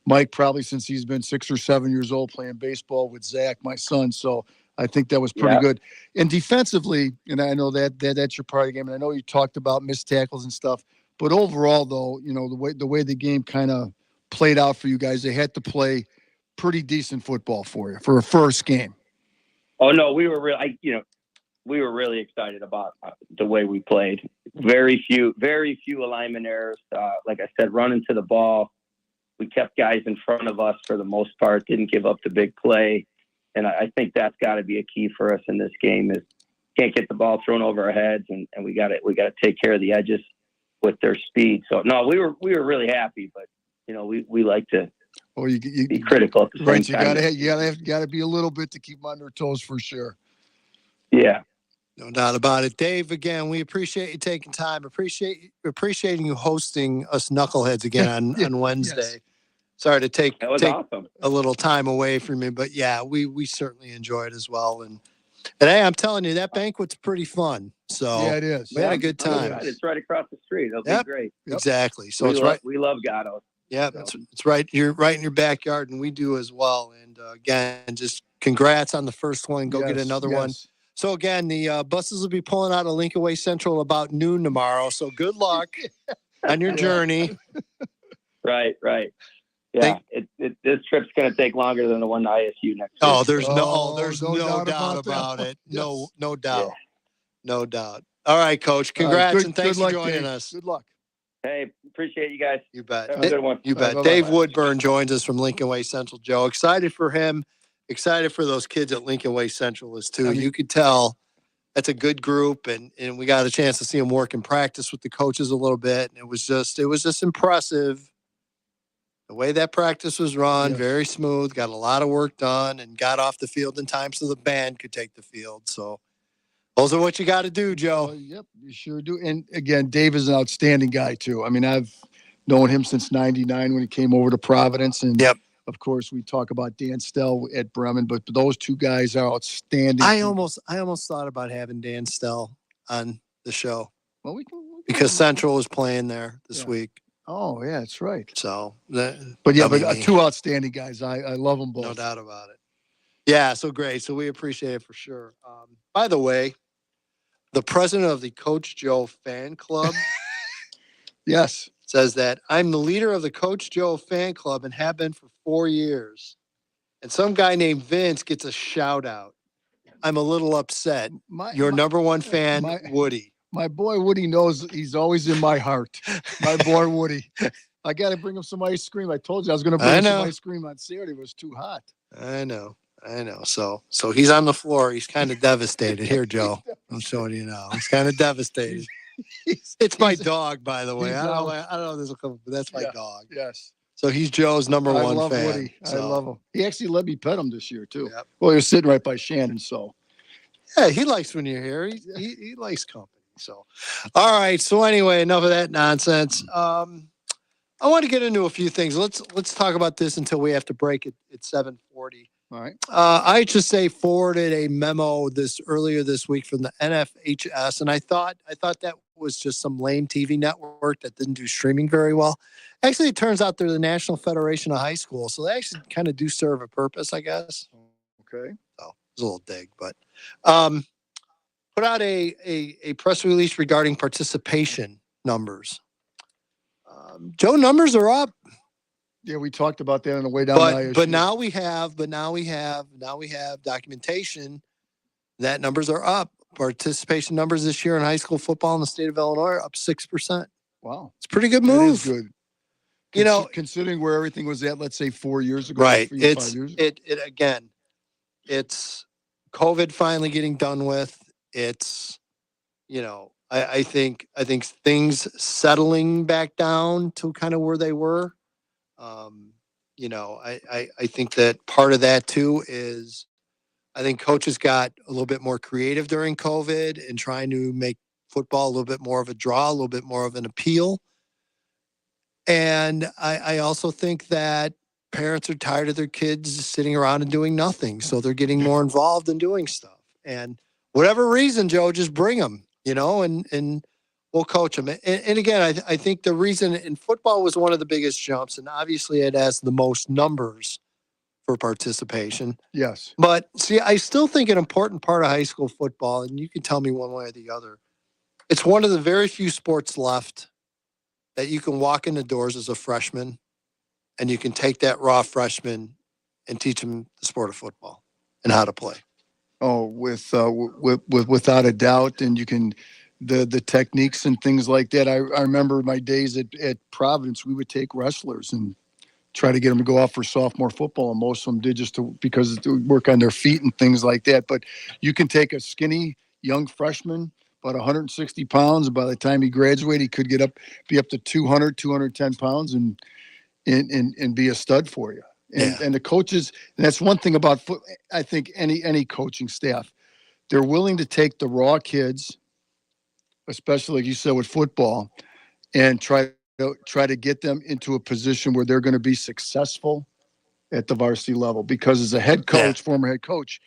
Mike probably since he's been 6 or 7 years old playing baseball with Zach, my son. So I think that was pretty good. And defensively, and I know that's your part of the game, and I know you talked about missed tackles and stuff. But overall, though, the way the game kind of played out for you guys, they had to play pretty decent football for you for a first game. Oh no, we were really excited about the way we played. Very few alignment errors. Like I said, running to the ball, we kept guys in front of us for the most part, didn't give up the big play. And I think that's got to be a key for us in this game is can't get the ball thrown over our heads, and we got to take care of the edges with their speed. So no, we were really happy, but we like to be critical at the same time. You gotta be a little bit to keep them on their toes for sure. Yeah. No doubt about it. Dave, again, we appreciate you taking time. Appreciating you hosting us knuckleheads again on Wednesday. Yes. Sorry to take awesome. a little time away from you, but yeah, we certainly enjoyed as well. And hey, I'm telling you, that banquet's pretty fun. So yeah, it is. We had a good time. It's right across the street. It'll be great. Exactly. So we love Gatto. Yeah, it's right. You're right in your backyard, and we do as well. And again, just congrats on the first one. Go get another one. So again, the buses will be pulling out of Lincoln Way Central about noon tomorrow. So good luck on your journey. Right. Yeah, this trip's going to take longer than the one to ISU next week. Oh, there's no doubt about it. No doubt. No doubt. All right, Coach. Congrats and thanks for joining us. Good luck. Hey, appreciate you guys. You bet. Have a good one. You bet. Dave Woodburn joins us from Lincoln Way Central. Joe, excited for him. Excited for those kids at Lincoln Way Central is too. You could tell that's a good group, and we got a chance to see them work in practice with the coaches a little bit, and it was just impressive. The way that practice was run, very smooth, got a lot of work done, and got off the field in time so the band could take the field. So those are what you got to do, Joe. Yep, you sure do. And again, Dave is an outstanding guy too. I mean, I've known him since '99 when he came over to Providence, and of course, we talk about Dan Stell at Bremen, but those two guys are outstanding. I almost thought about having Dan Stell on the show. Well, because Central is playing there this week. Oh, yeah, that's right. So, two outstanding guys. I love them both. No doubt about it. Yeah, so great. So we appreciate it for sure. By the way, the president of the Coach Joe fan club says that I'm the leader of the Coach Joe fan club and have been for 4 years. And some guy named Vince gets a shout out. I'm a little upset. Your number one fan, Woody. My boy Woody knows he's always in my heart. My boy Woody. I got to bring him some ice cream. I told you I was going to bring him some ice cream on Saturday. It was too hot. I know. So he's on the floor. He's kind of devastated. Here, Joe. I'm showing you now. He's kind of devastated. It's my dog, by the way. I don't know if this will come, but that's my dog. Yes. So he's Joe's number one fan. I love Woody. I love him. He actually let me pet him this year, too. Yep. Well, he was sitting right by Shannon, so. Yeah, he likes when you're here. He likes company. So, all right. So anyway, enough of that nonsense. I want to get into a few things. Let's talk about this until we have to break it at 7:40. All right. IHSA forwarded a memo earlier this week from the NFHS, and I thought that was just some lame TV network that didn't do streaming very well. Actually, it turns out they're the National Federation of High Schools, so they actually kind of do serve a purpose, I guess. Okay. So it's a little dig, but put out a press release regarding participation numbers. Joe, numbers are up. Yeah, we talked about that on the way down. But now we have documentation that numbers are up. Participation numbers this year in high school football in the state of Illinois are up 6%. Wow, it's a pretty good move. It is good. Considering where everything was at, let's say 4 years ago. Right. 5 years ago. It's COVID finally getting done with. It's, I think things settling back down to kind of where they were. I think that part of that too is I think coaches got a little bit more creative during COVID and trying to make football a little bit more of a draw, a little bit more of an appeal. And I also think that parents are tired of their kids sitting around and doing nothing. So they're getting more involved in doing stuff. And whatever reason, Joe, just bring them, and we'll coach them. And again, I think the reason in football was one of the biggest jumps, and obviously it has the most numbers for participation. Yes. But see, I still think an important part of high school football, and you can tell me one way or the other, it's one of the very few sports left that you can walk in the doors as a freshman and you can take that raw freshman and teach them the sport of football and how to play. Oh, without a doubt. And you can, the techniques and things like that. I remember my days at Providence, we would take wrestlers and try to get them to go off for sophomore football, and most of them did just because to work on their feet and things like that. But you can take a skinny young freshman, about 160 pounds, and by the time he graduated, he could be up to 200, 210 pounds and be a stud for you. And the coaches, and that's one thing about I think any coaching staff, they're willing to take the raw kids, especially like you said with football, and try to get them into a position where they're going to be successful at the varsity level. Because as a head coach, former head coach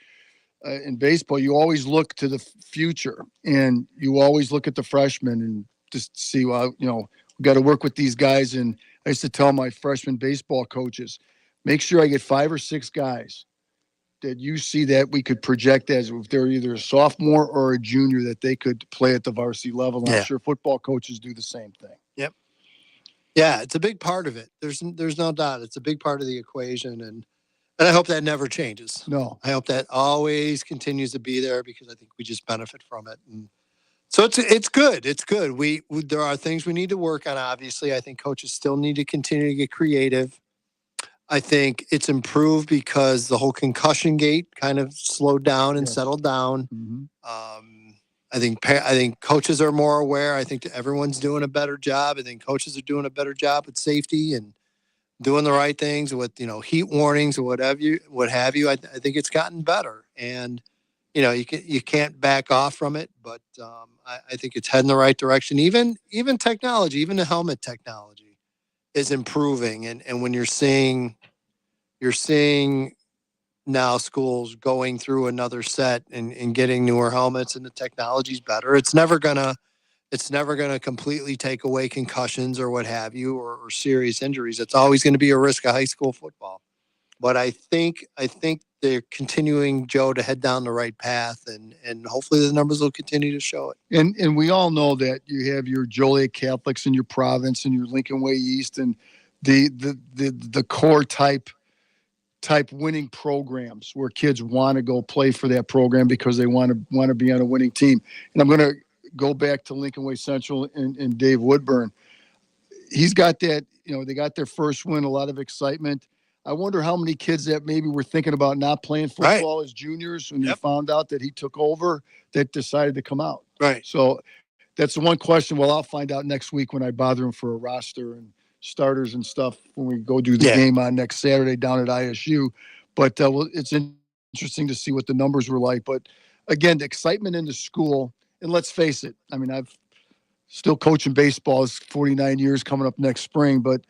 in baseball, you always look to the future, and you always look at the freshmen and just see, well, we got to work with these guys. And I used to tell my freshman baseball coaches, make sure I get 5 or 6 guys that you see that we could project as if they're either a sophomore or a junior that they could play at the varsity level. And I'm sure football coaches do the same thing. Yep. Yeah, it's a big part of it. There's no doubt. It's a big part of the equation, and I hope that never changes. No. I hope that always continues to be there because I think we just benefit from it. And so it's good. It's good. We there are things we need to work on, obviously. I think coaches still need to continue to get creative. I think it's improved because the whole concussion gate kind of slowed down and settled down. I think coaches are more aware. I think everyone's doing a better job. I think coaches are doing a better job with safety and doing the right things with, heat warnings or what have you. I think it's gotten better, and you can't back off from it. But I think it's heading the right direction. Even technology, even the helmet technology, is improving. And when you're seeing now schools going through another set and getting newer helmets, and the technology's better. It's never gonna completely take away concussions or what have you, or serious injuries. It's always going to be a risk of high school football. But I think they're continuing, Joe, to head down the right path, and hopefully the numbers will continue to show it. And we all know that you have your Joliet Catholics in your province and your Lincoln Way East and the core type winning programs where kids want to go play for that program because they want to be on a winning team. And I'm going to go back to Lincoln Way Central and Dave Woodburn. He's got that, they got their first win, a lot of excitement. I wonder how many kids that maybe were thinking about not playing football as juniors when they found out that he took over that decided to come out. Right. So that's the one question. Well, I'll find out next week when I bother him for a roster and starters and stuff when we go do the game on next Saturday down at ISU. But it's interesting to see what the numbers were like. But again, the excitement in the school, and let's face it, I mean, I've still coaching baseball. It's 49 years coming up next spring, but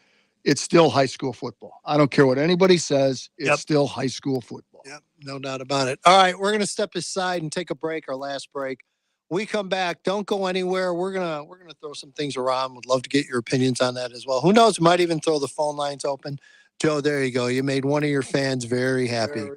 it's still high school football. I don't care what anybody says. It's still high school football. Yep, no doubt about it. All right, we're going to step aside and take a break, our last break. We come back. Don't go anywhere. We're gonna throw some things around. Would love to get your opinions on that as well. Who knows? Might even throw the phone lines open. Joe, there you go. You made one of your fans very happy.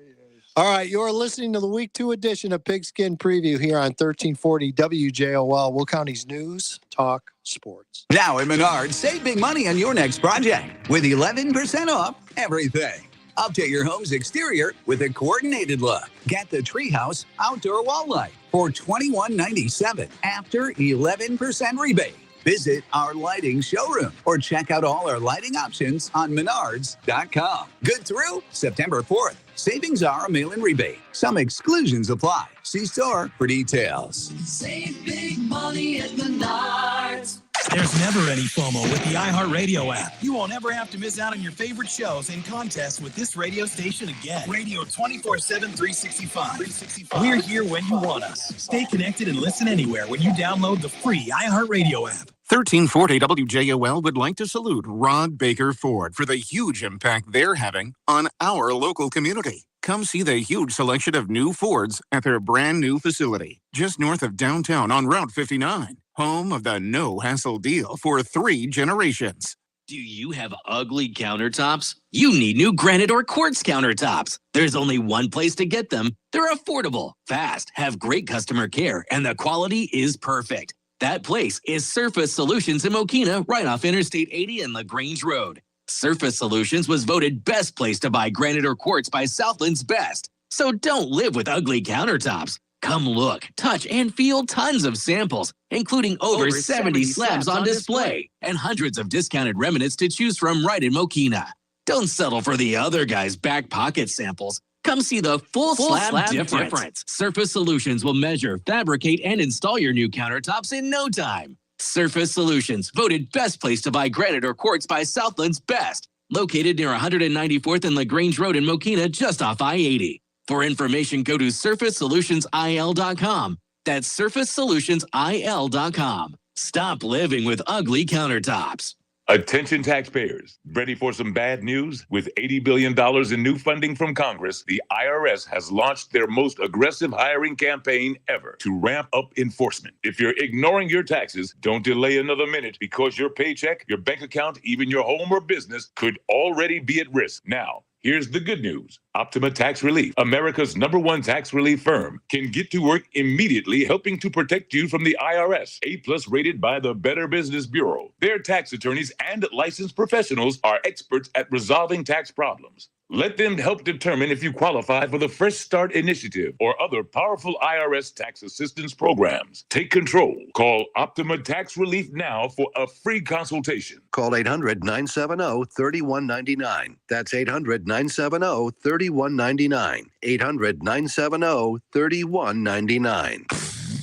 All right, you're listening to the Week 2 edition of Pigskin Preview here on 1340 WJOL, Will County's News Talk Sports. Now at Menards, save big money on your next project with 11% off everything. Update your home's exterior with a coordinated look. Get the Treehouse Outdoor Wall Light for $21.97 after 11% rebate. Visit our lighting showroom or check out all our lighting options on menards.com. Good through September 4th. Savings are a mail-in rebate. Some exclusions apply. See store for details. Save big money at Menards. There's never any FOMO with the iHeartRadio app. You won't ever have to miss out on your favorite shows and contests with this radio station again. Radio 24/7, 365. We're here when you want us. Stay connected and listen anywhere when you download the free iHeartRadio app. 1340 WJOL would like to salute Rod Baker Ford for the huge impact they're having on our local community. Come see the huge selection of new Fords at their brand new facility, just north of downtown on Route 59, home of the no-hassle deal for 3 generations. Do you have ugly countertops? You need new granite or quartz countertops. There's only one place to get them. They're affordable, fast, have great customer care, and the quality is perfect. That place is Surface Solutions in Mokina, right off Interstate 80 and LaGrange Road. Surface Solutions was voted best place to buy granite or quartz by Southland's Best. So don't live with ugly countertops. Come look, touch, and feel tons of samples, including over 70 slabs on display and hundreds of discounted remnants to choose from right in Mokina. Don't settle for the other guy's back pocket samples. Come see the full slab difference. Surface Solutions will measure, fabricate, and install your new countertops in no time. Surface Solutions, voted best place to buy granite or quartz by Southland's Best. Located near 194th and LaGrange Road in Mokina, just off I-80. For information, go to surfaceSolutionsIL.com. That's surfaceSolutionsIL.com. Stop living with ugly countertops. Attention taxpayers, ready for some bad news? With $80 billion in new funding from Congress, the IRS has launched their most aggressive hiring campaign ever to ramp up enforcement. If you're ignoring your taxes, don't delay another minute because your paycheck, your bank account, even your home or business could already be at risk. Now, here's the good news. Optima Tax Relief, America's #1 tax relief firm, can get to work immediately helping to protect you from the IRS. A+ rated by the Better Business Bureau. Their tax attorneys and licensed professionals are experts at resolving tax problems. Let them help determine if you qualify for the Fresh Start Initiative or other powerful IRS tax assistance programs. Take control. Call Optima Tax Relief now for a free consultation. Call 800-970-3199. That's 800-970-3199. 800-970-3199.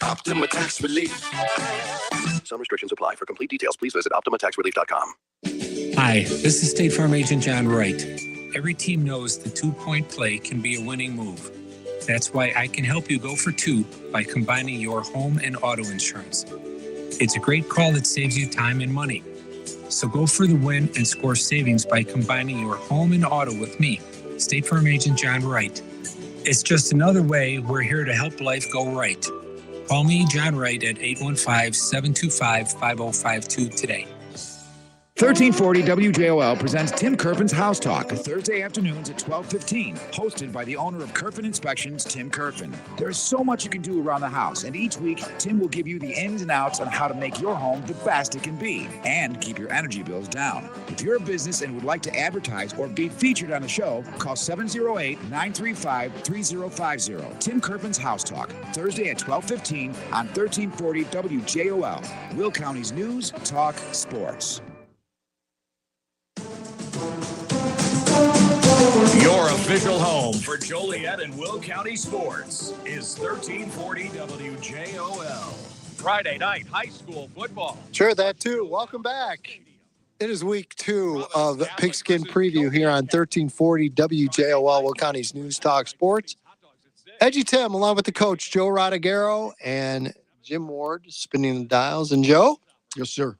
Optima Tax Relief. Some restrictions apply. For complete details, please visit OptimaTaxRelief.com. Hi, this is State Farm Agent John Wright. Every team knows the 2-point play can be a winning move. That's why I can help you go for 2 by combining your home and auto insurance. It's a great call that saves you time and money. So go for the win and score savings by combining your home and auto with me, State Farm Agent John Wright. It's just another way we're here to help life go right. Call me, John Wright, at 815-725-5052 today. 1340 WJOL presents Tim Kerfin's House Talk, Thursday afternoons at 12:15, hosted by the owner of Kerfin Inspections, Tim Kerfin. There's so much you can do around the house, and each week, Tim will give you the ins and outs on how to make your home the best it can be and keep your energy bills down. If you're a business and would like to advertise or be featured on the show, call 708-935-3050. Tim Kerfin's House Talk, Thursday at 12:15 on 1340 WJOL, Will County's News, Talk, Sports. Your official home for Joliet and Will County sports is 1340 WJOL. Friday night high school football. Sure, that too. Welcome back. It is week 2 of Pigskin Preview here on 1340 WJOL, Will County's News Talk Sports. EDGYTIM, along with the coach, Joe Rodriguero and Jim Ward, spinning the dials. And Joe? Yes, sir.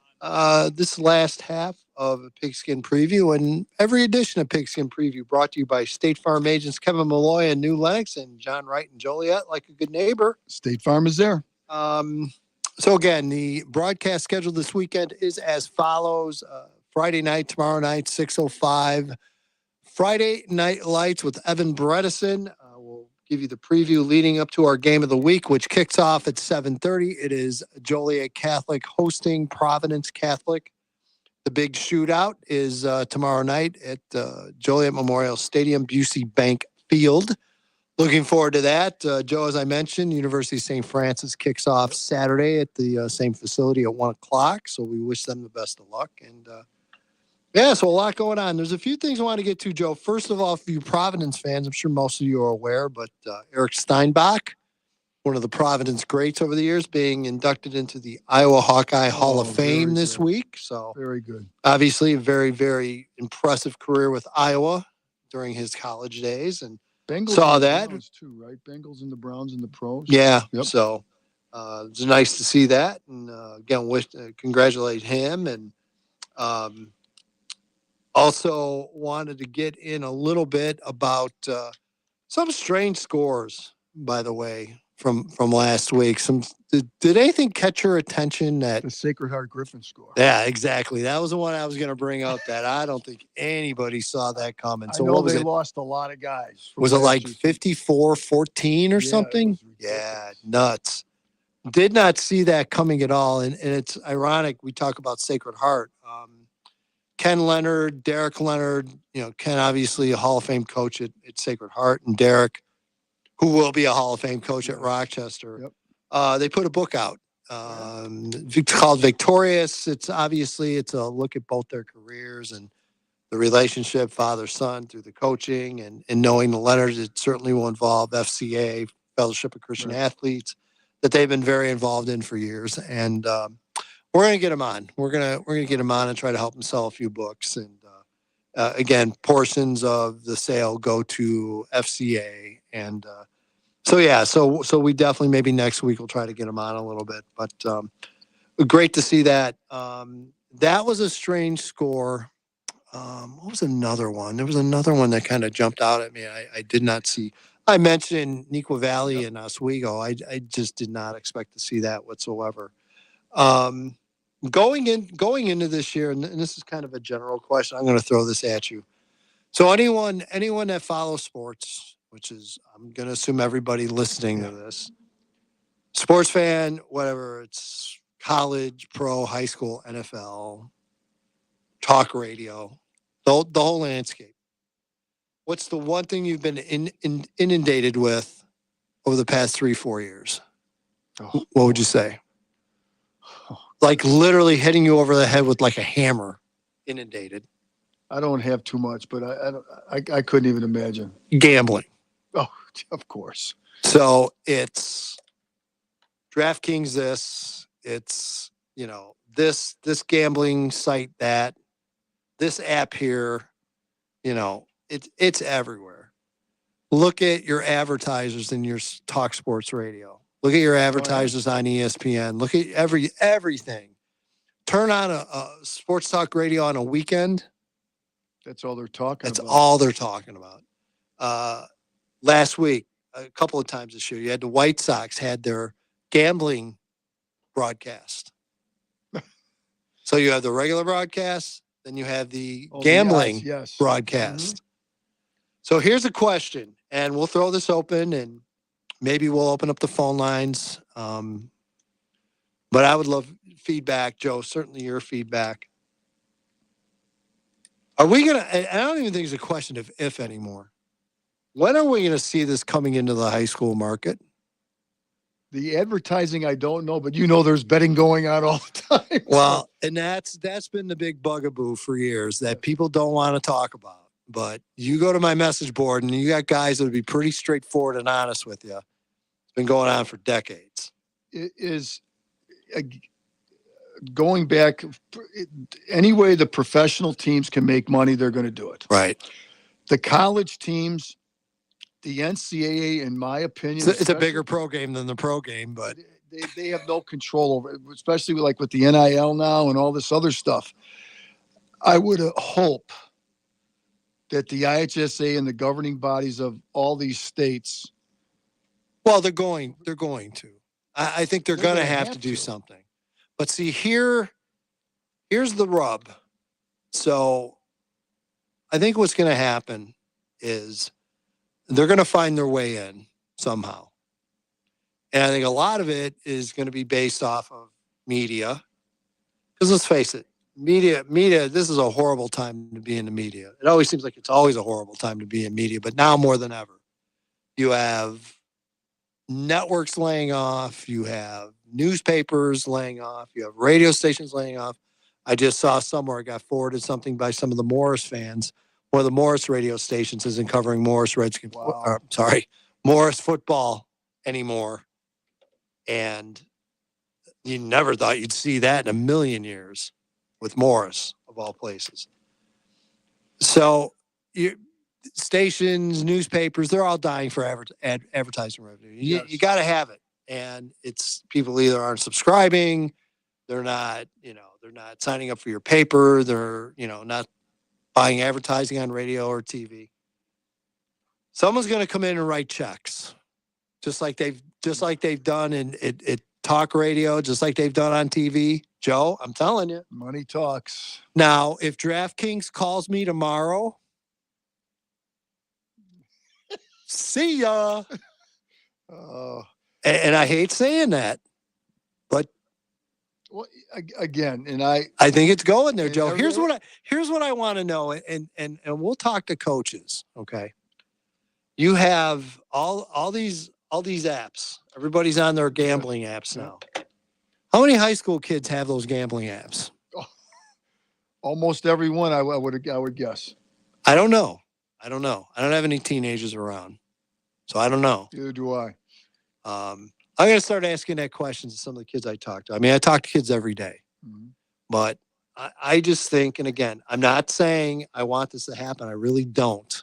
This last half of Pigskin Preview and every edition of Pigskin Preview brought to you by State Farm agents Kevin Malloy and New Lennox and John Wright and Joliet, like a good neighbor. State Farm is there. So again, the broadcast schedule this weekend is as follows. Friday night, tomorrow night, 6:05. Friday Night Lights with Evan Bredesen. We'll give you the preview leading up to our game of the week, which kicks off at 7:30. It is Joliet Catholic hosting Providence Catholic. The big shootout is tomorrow night at Joliet Memorial Stadium, Busey Bank Field. Looking forward to that. Joe, as I mentioned, University of St. Francis kicks off Saturday at the same facility at 1 o'clock. So we wish them the best of luck. And so a lot going on. There's a few things I want to get to, Joe. First of all, for you Providence fans, I'm sure most of you are aware, but Eric Steinbach, one of the Providence greats over the years, being inducted into the Iowa Hawkeye Hall of Fame this week. So very good. Obviously, a very, very impressive career with Iowa during his college days, and Bengals saw and the that Browns too, right? Bengals and the Browns and the pros. Yeah. Yep. So it's nice to see that, and again, congratulate him, and also wanted to get in a little bit about some strange scores, by the way. From last week, did anything catch your attention? That the Sacred Heart Griffin score. Yeah, exactly. That was the one I was going to bring up. That I don't think anybody saw that coming. So I know what was they it? lost a lot of guys. Was it like 54-14 or something? Yeah, nuts. Did not see that coming at all. And it's ironic. We talk about Sacred Heart. Ken Leonard, Derek Leonard. Ken obviously a Hall of Fame coach at Sacred Heart, and Derek, who will be a Hall of Fame coach at Rochester. Yep. They put a book out called Victorious. It's a look at both their careers and the relationship father-son through the coaching and knowing the Leonards. It certainly will involve FCA, Fellowship of Christian Athletes, that they've been very involved in for years. And we're going to get them on. We're going to get them on and try to help them sell a few books. And again, portions of the sale go to FCA. And so we definitely, maybe next week we'll try to get them on a little bit. But great to see that. That was a strange score. What was another one? There was another one that kind of jumped out at me. I did not see. I mentioned Neuqua Valley and Oswego. I just did not expect to see that whatsoever. Going into this year, and this is kind of a general question, I'm going to throw this at you. So anyone that follows sports, which is, I'm going to assume everybody listening to this, sports fan, whatever, it's college, pro, high school, NFL, talk radio, the whole landscape. What's the one thing you've been inundated with over the past 3-4 years? What would you say? Like literally hitting you over the head with like a hammer, inundated. I don't have too much, but I couldn't even imagine. Gambling. Oh, of course. So it's DraftKings this, it's, this gambling site that, this app here, it's everywhere. Look at your advertisers in your talk sports radio. Look at your advertisers on ESPN. Look at everything. Turn on a sports talk radio on a weekend. That's all they're talking about. That's all they're talking about. Last week, a couple of times this year, you had the White Sox had their gambling broadcast. So you have the regular broadcast, then you have the gambling broadcast. Mm-hmm. So here's a question, and we'll throw this open, and maybe we'll open up the phone lines. But I would love feedback, Joe, certainly your feedback. Are we going to, I don't even think it's a question of if anymore. When are we going to see this coming into the high school market? The advertising, I don't know, but there's betting going on all the time. Well, and that's been the big bugaboo for years that people don't want to talk about. But you go to my message board and you got guys that would be pretty straightforward and honest with you. It's been going on for decades. It is going back any way the professional teams can make money, they're going to do it. Right. The college teams, the NCAA, in my opinion, it's a bigger pro game than the pro game, but they have no control over it, especially like with the NIL now and all this other stuff. I would hope that the IHSA and the governing bodies of all these states. Well, they're going to. I think they're going to have to do something. But see, here's the rub. So I think what's going to happen is they're going to find their way in somehow. And I think a lot of it is going to be based off of media. Because let's face it, media, this is a horrible time to be in the media. It always seems like it's always a horrible time to be in media, but now more than ever. You have networks laying off, you have newspapers laying off, you have radio stations laying off. I just saw somewhere, I got forwarded something by some of the Morris fans. One of the Morris radio stations isn't covering Morris Redskins. Wow. Morris football anymore. And you never thought you'd see that in a million years with Morris, of all places. So stations, newspapers, they're all dying for advertising revenue. You got to have it. And it's people either aren't subscribing, they're not signing up for your paper, they're, not buying advertising on radio or TV. Someone's going to come in and write checks, just like they've done in talk radio, just like they've done on TV. Joe, I'm telling you, money talks. Now, if DraftKings calls me tomorrow, see ya. And I hate saying that, but again, and I think it's going there, Joe. Here's what I want to know, and we'll talk to coaches. Okay, you have all these apps. Everybody's on their gambling apps now. How many high school kids have those gambling apps? Almost every one, I would guess. I don't know. I don't have any teenagers around, so I don't know. Neither do I. I'm going to start asking that question to some of the kids I talk to. I mean, I talk to kids every day, but I just think, and again, I'm not saying I want this to happen. I really don't,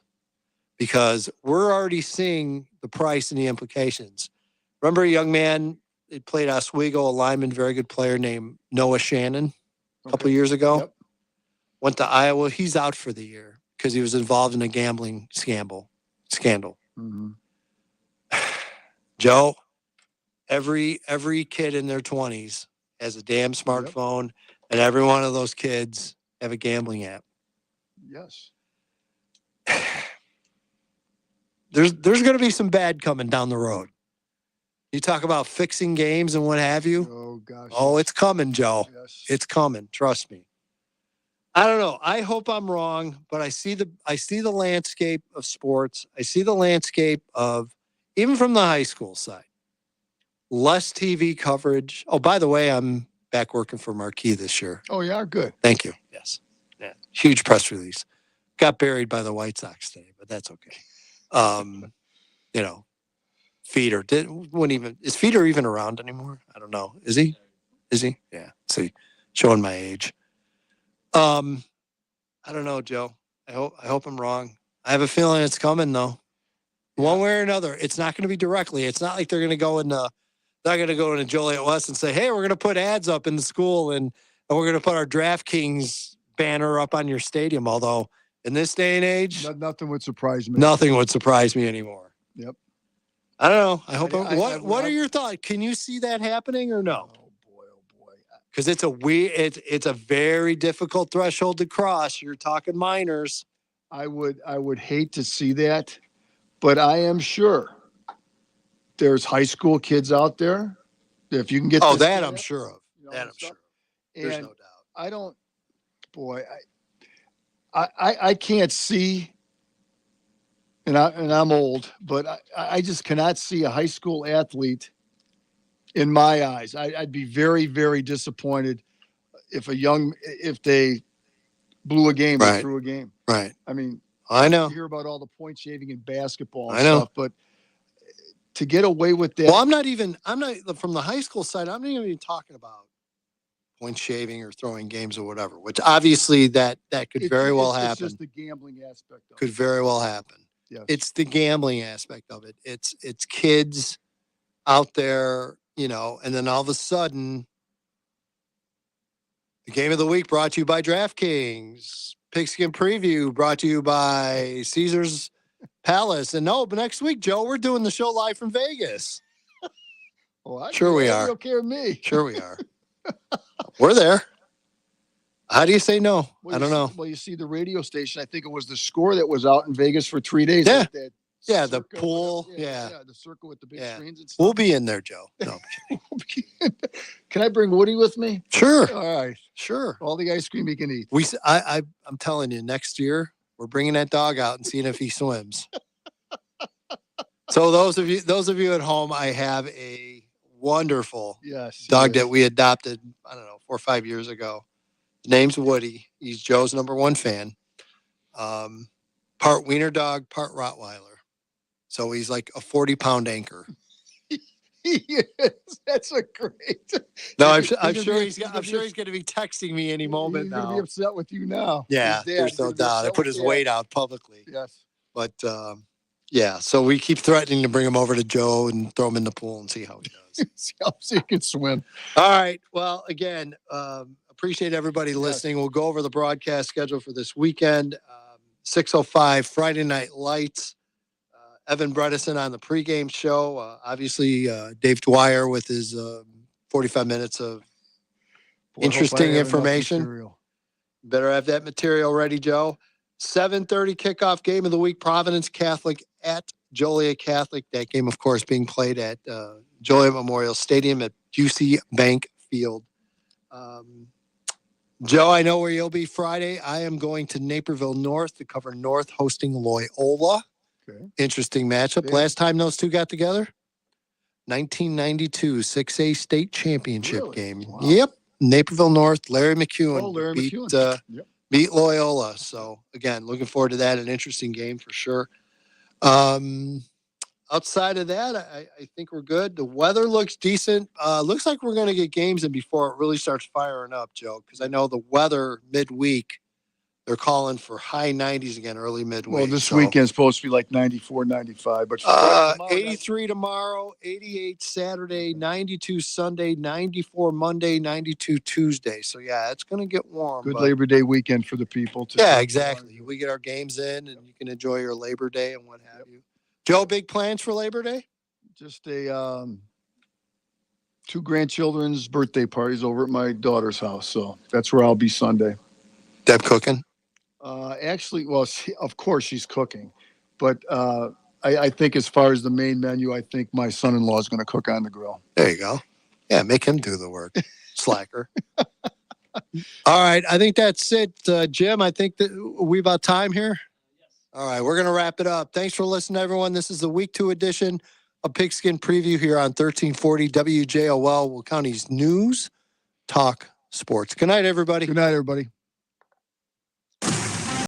because we're already seeing the price and the implications. Remember a young man that played Oswego, a lineman, very good player named Noah Shannon a couple of years ago? Yep. Went to Iowa. He's out for the year because he was involved in a gambling scandal. Joe, every kid in their 20s has a damn smartphone, and every one of those kids have a gambling app. Yes. There's going to be some bad coming down the road. You talk about fixing games and what have you. Oh, gosh. Oh, it's coming, Joe. Yes. It's coming. Trust me. I don't know. I hope I'm wrong, but I see the landscape of sports. I see the landscape of, even from the high school side, less TV coverage. Oh, by the way, I'm back working for Marquee this year. Oh, yeah, good. Thank you. Yes. Yeah. Huge press release. Got buried by the White Sox today, but that's okay. Feeder is Feeder even around anymore? I don't know. Is he? Yeah. See, showing my age. I don't know, Joe. I hope I'm wrong. I have a feeling it's coming though. One way or another. It's not going to be directly. It's not like they're going to go into Joliet West and say, hey, we're going to put ads up in the school and we're going to put our DraftKings banner up on your stadium. Although in this day and age, nothing would surprise me. Nothing would surprise me anymore. Yep. I don't know. I hope. What are your thoughts? Can you see that happening or no? Oh boy. Because it's a very difficult threshold to cross. You're talking minors. I would hate to see that, but I am sure there's high school kids out there. If you can get that, I'm sure of. That I'm sure of. There's no doubt. I don't. Boy, I can't see. And I'm old, but I just cannot see a high school athlete. In my eyes, I'd be very, very disappointed if they blew a game or threw a game. Right. I mean, I know. You hear about all the point shaving in basketball and I know. stuff, but to get away with that. Well, I'm not from the high school side. I'm not even talking about point shaving or throwing games or whatever, which obviously that could very well happen. It's just the gambling aspect of it. Could very well happen. Yes. It's the gambling aspect of it. It's kids out there, and then all of a sudden, the game of the week brought to you by DraftKings, Pigskin Preview brought to you by Caesar's Palace. And but next week, Joe, we're doing the show live from Vegas. Sure we are. Okay with me. Sure we are. We're there. How do you say no? I don't know. Well, you see the radio station. I think it was the Score that was out in Vegas for 3 days. Yeah. Like that Yeah, the circle pool. with Yeah. the circle with the big screens and stuff. We'll be in there, Joe. No. Can I bring Woody with me? Sure. All right. Sure. All the ice cream he can eat. I'm telling you, next year we're bringing that dog out and seeing if he swims. So those of you at home, I have a wonderful dog that we adopted, I don't know, 4 or 5 years ago. His name's Woody. He's Joe's #1 fan. Part wiener dog, part Rottweiler. So he's like a 40-pound anchor. He is. That's a great. No, I'm sure he's going to be texting me any moment He's now. going to be upset with you now. Yeah, there's no doubt. I put his weight out publicly. Yes. But so we keep threatening to bring him over to Joe and throw him in the pool and see how he does. See how he can swim. All right. Well, again, appreciate everybody listening. We'll go over the broadcast schedule for this weekend. 6:05 Friday Night Lights. Evan Bredesen on the pregame show. Obviously, Dave Dwyer with his 45 minutes of interesting information. Better have that material ready, Joe. 7:30 kickoff game of the week, Providence Catholic at Joliet Catholic. That game, of course, being played at Joliet Memorial Stadium at UC Bank Field. Joe, I know where you'll be Friday. I am going to Naperville North to cover North hosting Loyola. Okay. Interesting matchup. Last time those two got together, 1992 6A state championship game. Wow. Yep. Naperville North, Larry McEwen beat beat Loyola. So again, looking forward to that. An interesting game for sure. Outside of that, I think we're good. The weather looks decent. Looks like we're going to get games in before it really starts firing up, Joe, because I know the weather midweek, they're calling for high 90s again early midweek. Well, this weekend's supposed to be like 94, 95, but 83 tomorrow, 88 Saturday, 92 Sunday, 94 Monday, 92 Tuesday. So yeah, it's going to get warm. good but- Labor Day weekend for the people. Yeah, exactly. We get our games in, and you can enjoy your Labor Day and what have you. Joe, big plans for Labor Day? Just a 2 grandchildren's birthday parties over at my daughter's house. So that's where I'll be Sunday. Deb cooking? Actually, well, of course she's cooking, but I think as far as the main menu, I think my son-in-law is going to cook on the grill. There you go. Yeah, make him do the work. Slacker. All right, I think that's it. Jim, I think that we about time here. All right, we're going to wrap it up. Thanks for listening, everyone. This is the Week 2 edition of Pigskin Preview here on 1340 WJOL, Will County's News Talk Sports. Good night, everybody. Good night, everybody.